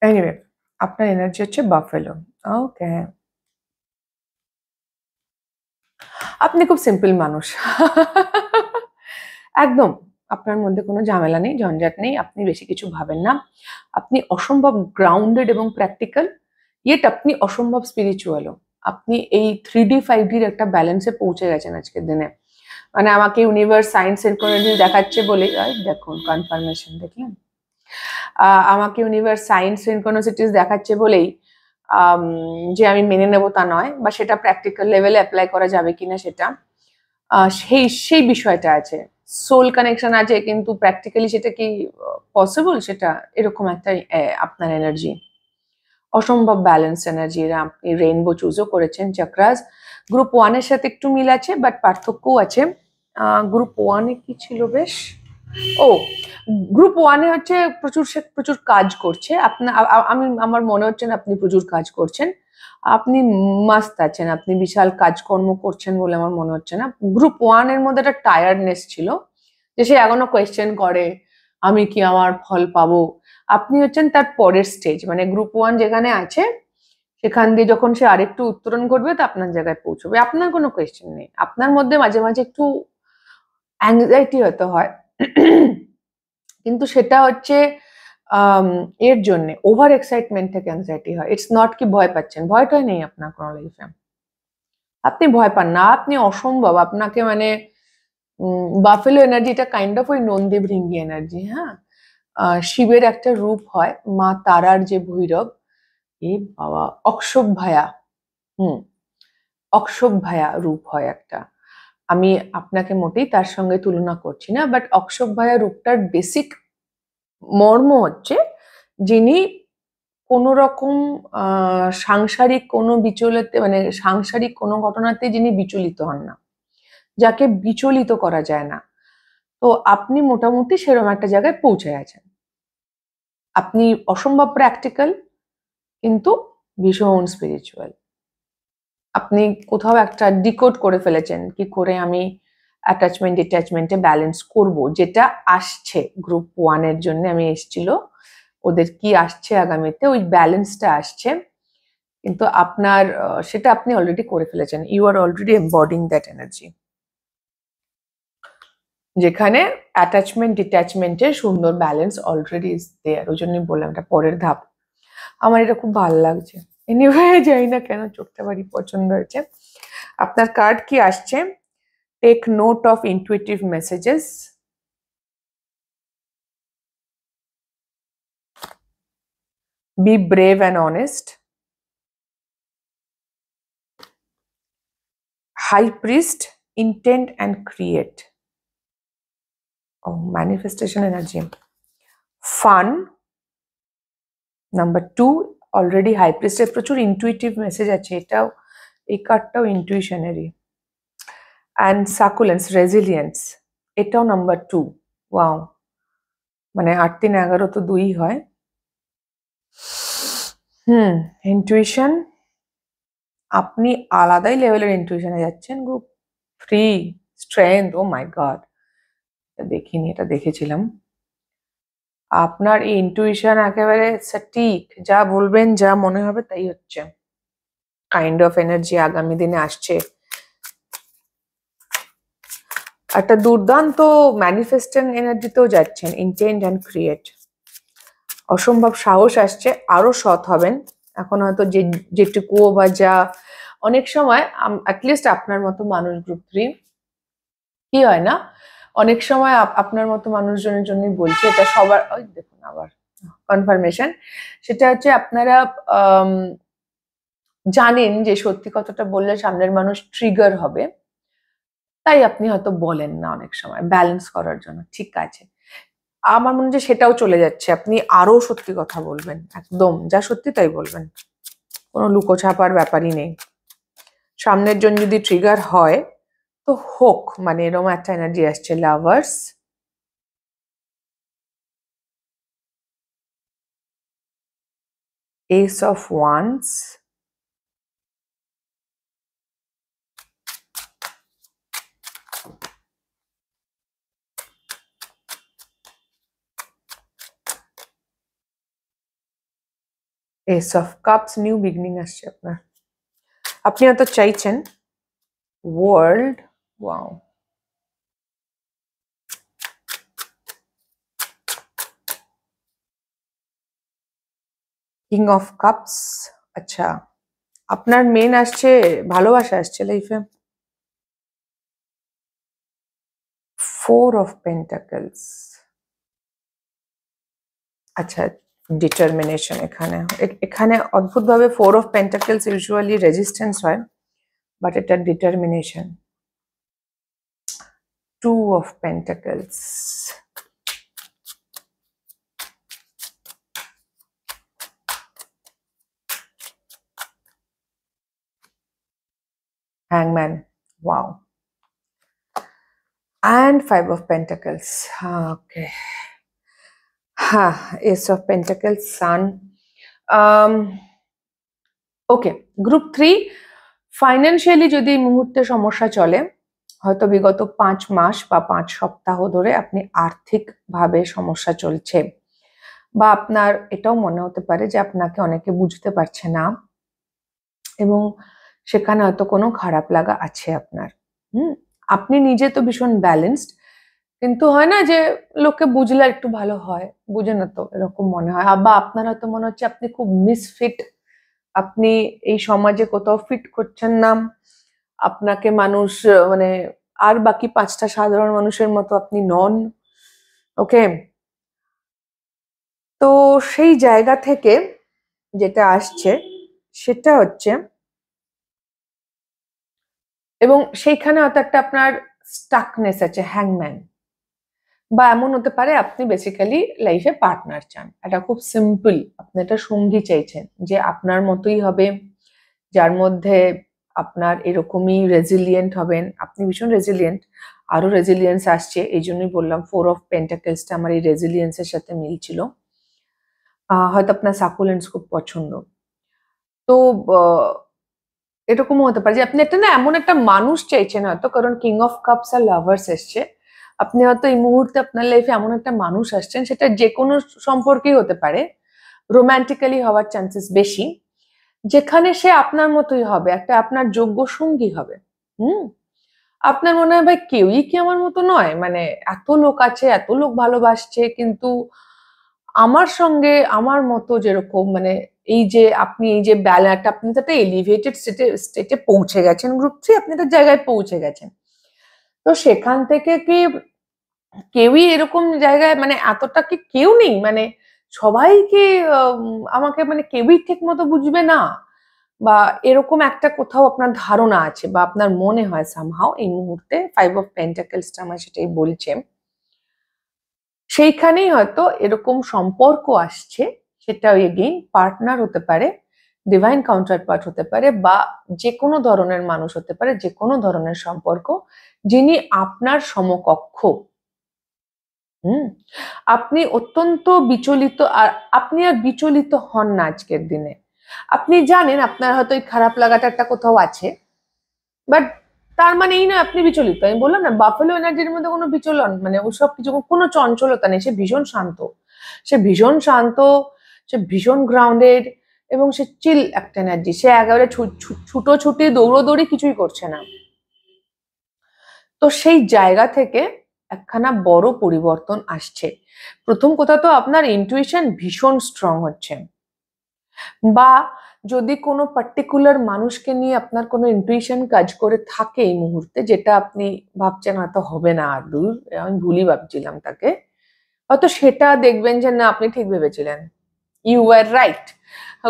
এনিওয়ে আপনার এনার্জি হচ্ছে বাফেলো। ওকে, আপনি খুব সিম্পল মানুষ। একদম আপনার মধ্যে কোনো ঝামেলা নেই, ঝঞ্ঝাট নেই, আপনি বেশি কিছু ভাবেন না। আপনি অসম্ভব গ্রাউন্ডেড এবং প্র্যাকটিক্যাল, ইয়েট আপনি অসম্ভব স্পিরিচুয়ালও। আপনি এই 3D 5Dর একটা ব্যালেন্সে পৌঁছে গেছেন আজকের দিনে। মানে আমাকে ইউনিভার্স সায়েন্স সিনক্রোনিসিস দেখাচ্ছে বলে, দেখুন কনফার্মেশন দেখলেন, আমাকে ইউনিভার্স সায়েন্স সিনক্রোনিসিটিস দেখাচ্ছে বলেই যে আমি মেনে নেব তা নয়, বা সেটা প্র্যাকটিক্যাল লেভেলে অ্যাপ্লাই করা যাবে কিনা সেটা, সেই বিষয়টা আছে। সোল কানেকশন আছে, কিন্তু প্র্যাকটিক্যালি সেটা কি পসিবল, সেটা এরকম একটা আপনার এনার্জি, অসম্ভব ব্যালেন্স এনার্জি। আপনি রেইনবো চুজও করেছেন। চক্রাস গ্রুপ 1-এর সাথে একটু মিল আছে, বাট পার্থক্যও আছে। গ্রুপ 1-এ কি ছিল বেশ, ও গ্রুপ 1-এ হচ্ছে প্রচুর প্রচুর কাজ করছে আপনার, আমি আমার মনে হচ্ছে না আপনি প্রচুর কাজ করছেন, আপনি মাস্ত আছেন, আপনি বিশাল কাজকর্ম করছেন বলে আমার মনে হচ্ছে না। গ্রুপ 1-এর মধ্যে একটা টায়ার্ডনেস ছিল, যে সে এখনো কোয়েশ্চেন করে আমি কি আমার ফল পাবো। আপনি হচ্ছেন তার পরের স্টেজ, মানে গ্রুপ 1 যেখানে আছে সেখান দিয়ে যখন সে আরেকটু উত্তরণ করবে তো আপনার জায়গায় পৌঁছবে, আপনার কোনো কোয়েশ্চেন নেই। আপনার মধ্যে মাঝে মাঝে একটু অ্যাংজাইটি হতে হয়, কিন্তু সেটা হচ্ছে এর জন্য ওভার এক্সাইটমেন্ট থেকে অ্যাংজাইটি হয়। ইটস নট কি ভয় পাচ্ছেন, ভয়টাই নেই আপনার কোনো লাইফে, আপনি ভয় পান না, আপনি অসম্ভব। আপনাকে মানে বাফেলো এনার্জিটা কাইন্ড অফ ওই নন্দী ভৃঙ্গি এনার্জি। হ্যাঁ, শিবের একটা রূপ হয়, মা তারার যে ভৈরব, এ বাবা, অক্ষোভ ভায়া, অক্ষোভ ভায়া রূপ হয় একটা। আমি আপনাকে মোটেই তার সঙ্গে তুলনা করছি না, বাট অক্ষোভ ভায়া রূপটার বেসিক মর্ম হচ্ছে যিনি কোনো রকম সাংসারিক কোনো বিচলতে, মানে সাংসারিক কোনো ঘটনাতে যিনি বিচলিত হন না, যাকে বিচলিত করা যায় না। তো আপনি মোটামুটি সেরকম একটা জায়গায় পৌঁছে গেছেন। আপনি অসম্ভব প্র্যাকটিক্যাল, কিন্তু ভীষণ স্পিরিচুয়াল। আপনি কোথাও একটা ডিকোড করে ফেলেছেন কি করে আমি অ্যাটাচমেন্ট ডিট্যাচমেন্টে ব্যালেন্স করব, যেটা আসছে গ্রুপ 1-এর জন্য আমি এসেছিল, ওদের কি আসছে আগামীতে, ওই ব্যালেন্সটা আসছে। কিন্তু আপনার সেটা আপনি অলরেডি করে ফেলেছেন, you are already embodying that energy, যেখানে অ্যাটাচমেন্ট ডিট্যাচমেন্টের সুন্দর ব্যালেন্স অলরেডি ইজ দেয়ার। ওই জন্যই বললাম এটা পরের ধাপ। আমার এটা খুব ভালো লাগছে। এনিওয়ে জানি না কেন চোখটা বাড়ি পছন্দ হয়েছে। আপনার কার্ড কি আসছে, take note of intuitive messages, Be brave and honest. High priest, intend and create. Oh, manifestation energy. Fun. Number 2, already high priest এর প্রচুর intuitive message আছে, এটাও এই কার্ডটাও ইনটুইশনারি। and succulence, resilience, এটাও নাম্বার 2। ওয়াও, মানে 8 3 11 তো 2ই হয়। ইনটুইশন, আপনি আলাদাই লেভেলের ইনটুইশনে যাচ্ছেন। গ্রুপ 3, স্ট্রেংথ, ও মাই গড, এটা দেখিনি, এটা দেখেছিলাম। আপনার ইনটুইশন একেবারে সঠিক, যা বলবেন যা মনে হবে তাই হচ্ছে, কাইন্ড অফ এনার্জি আগামী দিনে আসছে। একটা দুর্দান্ত ম্যানিফেস্টেশন এনার্জিতেও যাচ্ছেন, ইন্টেন্ট অ্যান্ড ক্রিয়েট। অসম্ভব সাহস আসছে, আরো সৎ হবেন। এখন হয়তো যেটুকুও বা যা, অনেক সময় অ্যাটলিস্ট আপনার মতো মানুষ গ্রুপ 3 কি হয় না, অনেক সময় আপনার মতো মানুষজনের জন্যই বলছি, এটা সবার, ওই দেখুন আবার কনফার্মেশন, সেটা হচ্ছে আপনারা জানেন যে সত্যি কথাটা বললে সামনের মানুষ ট্রিগার হবে, তাই আপনি হয়তো বলেন না অনেক সময় ব্যালেন্স করার জন্য। ঠিক আছে, আমার মনে হয় সেটাও চলে যাচ্ছে, আপনি আরো সত্যি কথা বলবেন, একদম যা সত্যি তাই বলবেন, কোনো লুকোছাপার ব্যাপারই নেই। সামনের জন যদি ট্রিগার হয় তো হোক, মানে এরকম একটা এনার্জি আসছে। Lovers, S of wands, S of cups, new beginning আসছে আপনার। আপনি হয়তো চাইছেন world, wow, king of cups. আচ্ছা, আপনার মেন আসছে ভালোবাসা আসছে লাইফে। 4 অফ পেন্টাকলস, আচ্ছা, ডিটারমিনেশন। এখানে অদ্ভুতভাবে 4 অফ পেন্টাকলস ইউজুয়ালি রেজিস্ট্যান্স হয়, বাট এটা determination. 2 of pentacles, hangman, wow, and 5 of pentacles. Okay, ace of pentacles, sun. Okay, group 3 financially যদি এই মুহূর্তে সমস্যা চলে, হয়তো বিগত 5 মাস বা 5 সপ্তাহ ধরে আপনি আর্থিক ভাবে সমস্যা চলছে, বা আপনার এটাও মনে হতে পারে যে আপনাকে অনেকে বুঝতে পারছে না, এবং সেখানে হয়তো কোনো খারাপ লাগা আছে আপনার। আপনি নিজে তো ভীষণ ব্যালেন্সড, কিন্তু হয় না যে লোকে বুঝলে একটু ভালো হয়, বুঝে না তো এরকম মনে হয়, বা আপনার হয়তো মনে হচ্ছে আপনি খুব মিসফিট, আপনি এই সমাজে কোথাও ফিট করছেন না, আপনাকে মানুষ মানে আর বাকি 5টা সাধারণ মানুষের মতো আপনি নন। ওকে, তো সেই জায়গা থেকে যেটা আসছে সেটা হচ্ছে, এবং সেইখানে হয়তো একটা আপনার স্টাকনেস আছে, হ্যাংম্যান, বা এমন হতে পারে আপনি বেসিক্যালি লাইফে পার্টনার চান, এটা খুব সিম্পল, আপনি একটা সঙ্গী চাইছেন যে আপনার মতোই হবে, যার মধ্যে আপনার এরকমই রেজিলিয়েন্ট হবেন। আপনি ভীষণ রেজিলিয়েন্ট, আরো রেজিলিয়েন্স আসছে, এই জন্যই বললাম 4 অফ পেন্টাকলসটা আমার এই রেজিলিয়েন্সের সাথে মিলছিল। হয়তো আপনার সাকুলেন্টস খুব পছন্দ, তো এরকমও হতে পারে যে আপনি একটা না এমন একটা মানুষ চাইছেন হয়তো, কারণ কিং অফ কাপস আর লাভার্স এসছে, আপনি হয়তো এই মুহূর্তে আপনার লাইফে এমন একটা মানুষ আসছেন, সেটা যে কোনো সম্পর্কেই হতে পারে, রোম্যান্টিক্যালি হওয়ার চান্সেস বেশি, যেখানে সে আপনার মতোই হবে, একটা আপনার যোগ্য সঙ্গী হবে। আপনার মনে হয় ভাই কেউই কি আমার মতো নয়, মানে এত লোক আছে, এত লোক ভালোবাসছে, কিন্তু আমার সঙ্গে আমার মতো যেরকম, মানে এই যে আপনি এই যে ব্যালেন্স, আপনি তো একটা এলিভেটেড স্টেটে পৌঁছে গেছেন গ্রুপ 3, আপনি একটা জায়গায় পৌঁছে গেছেন, তো সেখান থেকে কি কেউই এরকম জায়গায়, মানে এতটা কি কেউ নেই, মানে সবাইকে আমাকে মানে কেউই ঠিক মতো বুঝবে না, বা এরকম একটা কোথাও আপনার ধারণা আছে বা আপনার মনে হয় সামহাও এই মুহূর্তে 5 of Pentacles আমার সেটাই বলছে, সেইখানেই হয়তো এরকম সম্পর্ক আসছে। সেটা এগেইন পার্টনার হতে পারে, ডিভাইন কাউন্টার পার্ট হতে পারে, বা যে কোনো ধরনের মানুষ হতে পারে, যে কোনো ধরনের সম্পর্ক যিনি আপনার সমকক্ষ। আপনি অত্যন্ত বিচলিত, আর আপনি আর বিচলিত হন না আজকের দিনে। আপনি জানেন আপনার হয়তো এই খারাপ লাগাটা একটা কোথাও আছে, বাট তার মানে এই নয় আপনি বিচলিত। আমি বললাম না, বাফেলো এনার্জির মধ্যে কোনো বিচলন মানে ওসব কিছু, কোনো চঞ্চলতা নেই। সে ভীষণ শান্ত, সে ভীষণ শান্ত, সে ভীষণ গ্রাউন্ডেড, এবং সে চিল একটা এনার্জি। সে একেবারে ছুটোছুটি দৌড়োদৌড়ি কিছুই করছে না। তো সেই জায়গা থেকে একখানা বড় পরিবর্তন আসছে। প্রথম কথা তো আপনার ইনটুইশন ভীষণ স্ট্রং হচ্ছে, বা যদি কোনো পার্টিকুলার মানুষকে নিয়ে আপনার কোনো ইনটুইশন কাজ করে থাকে এই মুহূর্তে, যেটা আপনি ভাবছেন হয়তো হবে না, আর দূর আমি ভুলই ভাবছিলাম তাকে, হয়তো সেটা দেখবেন যে না আপনি ঠিক ভেবেছিলেন, ইউ আর রাইট,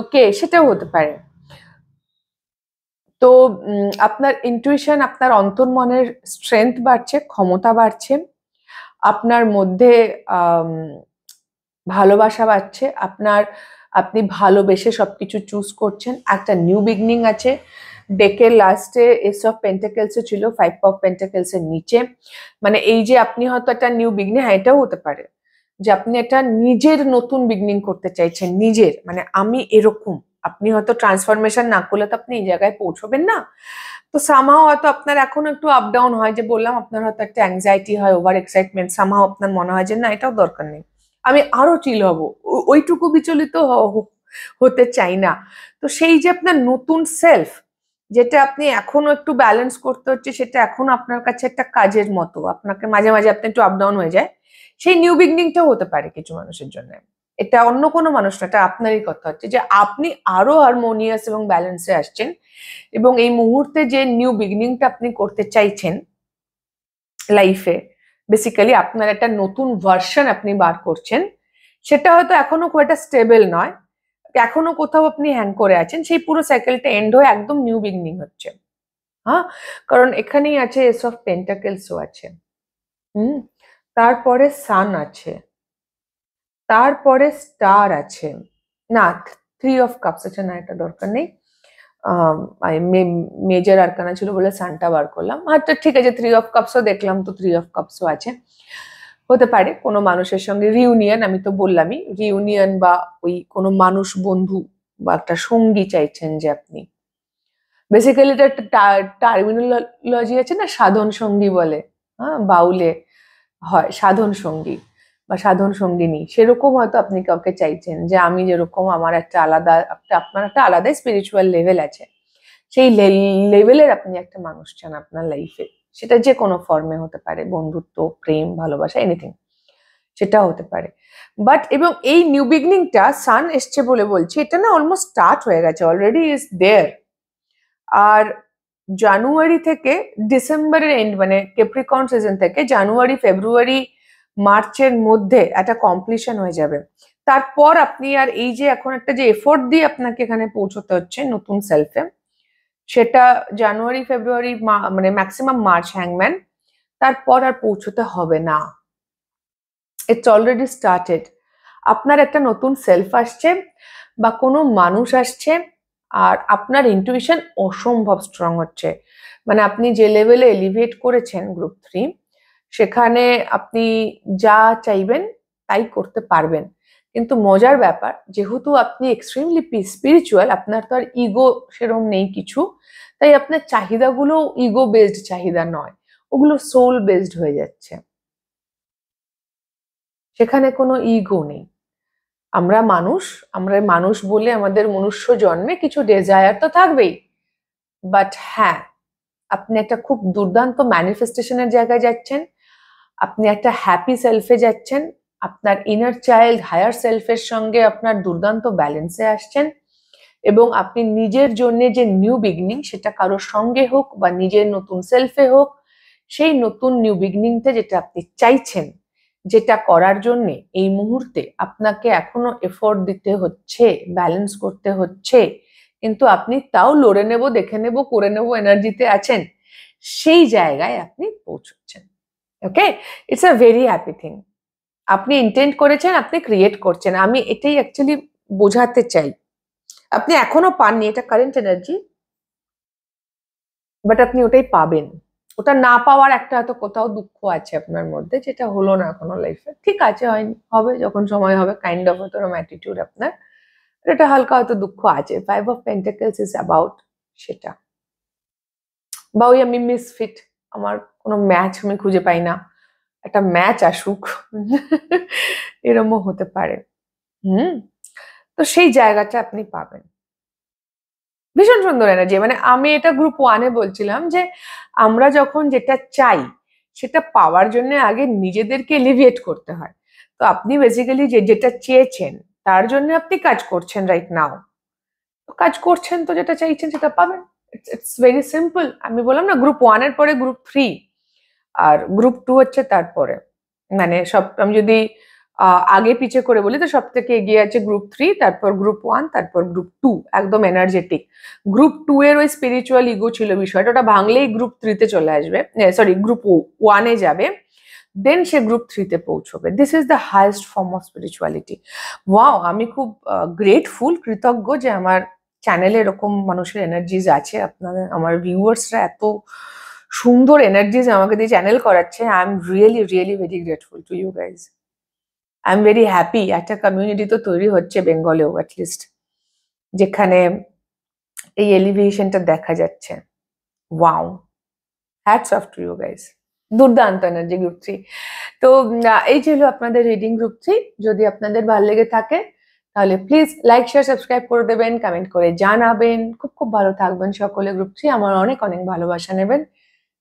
ওকে, সেটাও হতে পারে। তো আপনার ইনটুইশন, আপনার অন্তর্মনের স্ট্রেংথ বাড়ছে, ক্ষমতা বাড়ছে, আপনার মধ্যে ভালোবাসা বাড়ছে, আপনি ভালোবেসে সবকিছু চুজ করছেন। একটা নিউ বিগনিং আছে। ডেকের লাস্টে এস অফ পেন্টাকেলস ছিল 5 of Pentacles এর নিচে, মানে এই যে আপনি হয়তো একটা নিউ বিগনিং, হ্যাঁ এটাও হতে পারে যে আপনি একটা নিজের নতুন বিগনিং করতে চাইছেন, নিজের মানে আমি এরকম। আপনি হয়তো ট্রান্সফরমেশন না করলে তো আপনি এই জায়গায় পৌঁছবেন না। তো সামহাও হয়তো আপনার এখন একটু আপ ডাউন হয়, যে বললাম আপনার হয়তো একটা অ্যাংজাইটি হয়, ওভার এক্সাইটমেন্ট, সামহাও আপনার মনে হয় যে না এটাও দরকার নেই, আমি আরো চিল হব, ওইটুকু বিচলিত হতে চাই না। তো সেই যে আপনার নতুন সেলফ, যেটা আপনি এখনো একটু ব্যালেন্স করতে হচ্ছে, সেটা এখন আপনার কাছে একটা কাজের মতো, আপনাকে মাঝে মাঝে আপনি একটু আপ ডাউন হয়ে যায়, সেই নিউ বিগনিংটাও হতে পারে কিছু মানুষের জন্য। এটা অন্য কোনো মানুষ না, এটা আপনারই কথা হচ্ছে যে আপনি আরো হারমোনিয়াস এবং ব্যালেন্সে আসছেন, এবং এই মুহূর্তে যে নিউ বিগনিংটা আপনি করতে চাইছেন লাইফে, বেসিক্যালি আপনার একটা নতুন ভার্সন আপনি বার করছেন, সেটা হয়তো এখনো খুব একটা স্টেবল নয়, এখনো কোথাও আপনি হ্যাং করে আছেন, সেই পুরো সাইকেলটা এন্ড হয়ে একদম নিউ বিগনিং হচ্ছে। হ্যাঁ, কারণ এখানেই আছে এস অফ পেন্টাকেলসও আছে, তারপরে সান আছে, তারপরে স্টার আছে, না 3 of Cups আছে, না এটা দরকার নেই, মেজর আরকানা ছিল বলে সানটা বার করলাম। আচ্ছা ঠিক আছে, 3 of Cups দেখলাম, তো 3 of Cups আছে। হতে পারে কোনো মানুষের সঙ্গে রিউনিয়ন, আমি তো বললামই রিউনিয়ন, বা ওই কোনো মানুষ বন্ধু বা একটা সঙ্গী চাইছেন যে আপনি, বেসিক্যালি এটা একটা টার্মিনোলজি আছে না, সাধন সঙ্গী বলে, হ্যাঁ বাউলে হয় সাধন সঙ্গী বা সাধন সঙ্গিনী, সেরকম হয়তো আপনি কাউকে চাইছেন, যে আমি যেরকম আমার একটা আলাদা, আপনার একটা আলাদা স্পিরিচুয়াল লেভেল আছে, সেই লেভেলের আপনি একটা মানুষ চান আপনার লাইফে। সেটা যে কোনো ফর্মে হতে পারে, বন্ধুত্ব, প্রেম, ভালোবাসা, এনিথিং, সেটা হতে পারে। বাট এবং এই নিউ বিগনিংটা সান এসছে বলে বলছি, এটা না অলমোস্ট স্টার্ট হয়ে গেছে, অলরেডি ইজ দেয়ার। আর জানুয়ারি থেকে ডিসেম্বরের এন্ড, মানে ক্যাপ্রিকর্ন সিজন থেকে জানুয়ারি, ফেব্রুয়ারি, মার্চের মধ্যে একটা কমপ্লিশন হয়ে যাবে। তারপর আপনি আর এই যে এখন একটা যে এফোর্ট দিয়ে আপনাকে এখানে পৌঁছতে হচ্ছে নতুন সেলফে, সেটা জানুয়ারি, ফেব্রুয়ারি, মানে ম্যাক্সিমাম মার্চ হ্যাংম্যান, তারপর আর পৌঁছতে হবে না। It's already started. আপনার একটা নতুন সেলফ আসছে, বা কোনো মানুষ আসছে, আর আপনার ইন্টুইশন অসম্ভব স্ট্রং হচ্ছে। মানে আপনি যে লেভেলে এলিভেট করেছেন গ্রুপ 3, সেখানে আপনি যা চাইবেন তাই করতে পারবেন। কিন্তু মজার ব্যাপার, যেহেতু আপনি এক্সট্রিমলি স্পিরিচুয়াল, আপনার তো আর ইগো সেরম নেই কিছু, তাই আপনার চাহিদাগুলো ইগো বেসড চাহিদা নয়, ওগুলো সোল বেসড হয়ে যাচ্ছে। সেখানে কোনো ইগো নেই। আমরা মানুষ বলে আমাদের মনুষ্য জন্মে কিছু ডেজায়ার তো থাকবেই, বাট হ্যাঁ, আপনি একটা খুব দুর্দান্ত ম্যানিফেস্টেশনের জায়গায় যাচ্ছেন, আপনি একটা হ্যাপি সেলফে যাচ্ছেন, আপনার ইনার চাইল্ড, হায়ার সেলফের সঙ্গে আপনার দুর্দান্ত ব্যালেন্সে আসছেন, এবং আপনি নিজের জন্য যে নিউ বিগনিং, সেটা কারোর সঙ্গে হোক বা নিজের নতুন সেলফে হোক, সেই নতুন নিউ বিগনিংটা যেটা আপনি চাইছেন, যেটা করার জন্য এই মুহূর্তে আপনাকে এখনো এফোর্ট দিতে হচ্ছে, ব্যালেন্স করতে হচ্ছে, কিন্তু আপনি তাও লড়ে নেব, দেখে নেব, করে নেব এনার্জিতে আছেন, সেই জায়গায় আপনি পৌঁছচ্ছেন। Okay, it's a very happy thing. আপনি ইন্টেন্ট করেছেন, আপনি ক্রিয়েট করছেন। আমি এটাই অ্যাকচুয়ালি বোঝাতে চাই। আপনি এখনো পাননি, এটা কারেন্ট এনার্জি, বাট আপনি ওটাই পাবেন। ওটা না পাওয়ার একটা হয়তো কোথাও দুঃখ আছে আপনার মধ্যে, যেটা হলো না এখনো লাইফে। ঠিক আছে, হয়নি, হবে যখন সময় হবে, কাইন্ড অফ হয়তো অ্যাটিটিউড আপনার, এটা হালকা হয়তো দুঃখ আছে। 5 of Pentacles ইজ অ্যাবাউট সেটা। বা ওই আমি মিসফিট, আমার কোনো ম্যাচ আমি খুঁজে পাই না, একটা ম্যাচ আসুক, এরমও হতে পারে। তো সেই জায়গাটা আপনি পাবেন। ভীষণ সুন্দর এনার্জি। মানে আমি এটা গ্রুপ 1-এ বলছিলাম যে আমরা যখন যেটা চাই সেটা পাওয়ার জন্য আগে নিজেদেরকে এলিভিয়েট করতে হয়। তো আপনি বেসিক্যালি যেটা চেয়েছেন তার জন্য আপনি কাজ করছেন রাইট নাও। কাজ করছেন তো যেটা চাইছেন সেটা পাবেন। It's very simple. আমি বললাম না, গ্রুপ 1-এর পরে গ্রুপ 3 আর গ্রুপ 2 হচ্ছে তারপরে। মানে সব আমি যদি আগে পিছে করে বলি তো সব থেকে এগিয়ে আছে গ্রুপ 3, তারপর গ্রুপ 1, তারপর গ্রুপ 2, একদম এনার্জেটিক। গ্রুপ 2 এর ওই স্পিরিচুয়াল ইগো ছিল বিষয়টা, ওটা ভাঙলেই গ্রুপ 3-তে চলে আসবে, সরি গ্রুপ 1-এ যাবে, দেন সে গ্রুপ 3-তে পৌঁছবে। This is the highest form of spirituality. Wow, আমি খুব গ্রেটফুল, কৃতজ্ঞ যে আমার চ্যানেলে এরকম মানুষের এনার্জিজ আছে। আপনাদের, আমার ভিউয়ার্সরা এত সুন্দর এনার্জিজ আমাকে দিয়ে চ্যানেল করাচ্ছে। I am really really very grateful to you guys. I am very happy. একটা কমিউনিটি তো তৈরি হচ্ছে বেঙ্গলেও অ্যাটলিস্ট, যেখানে এই এলিভেশনটা দেখা যাচ্ছে। Wow, hats off to you guys. দুর্দান্ত এনার্জি গ্রুপ 3। তো এই ছিল আপনাদের রিডিং গ্রুপ 3। যদি আপনাদের ভালো লেগে থাকে তাহলে প্লিজ লাইক, শেয়ার, সাবস্ক্রাইব করে দেবেন, কমেন্ট করে জানাবেন। খুব খুব ভালো থাকবেন সকলে। গ্রুপ 3 আমার অনেক অনেক ভালোবাসা নেবেন।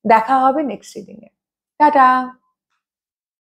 দেখা হবে নেক্সট রিডিং এ। টাটা।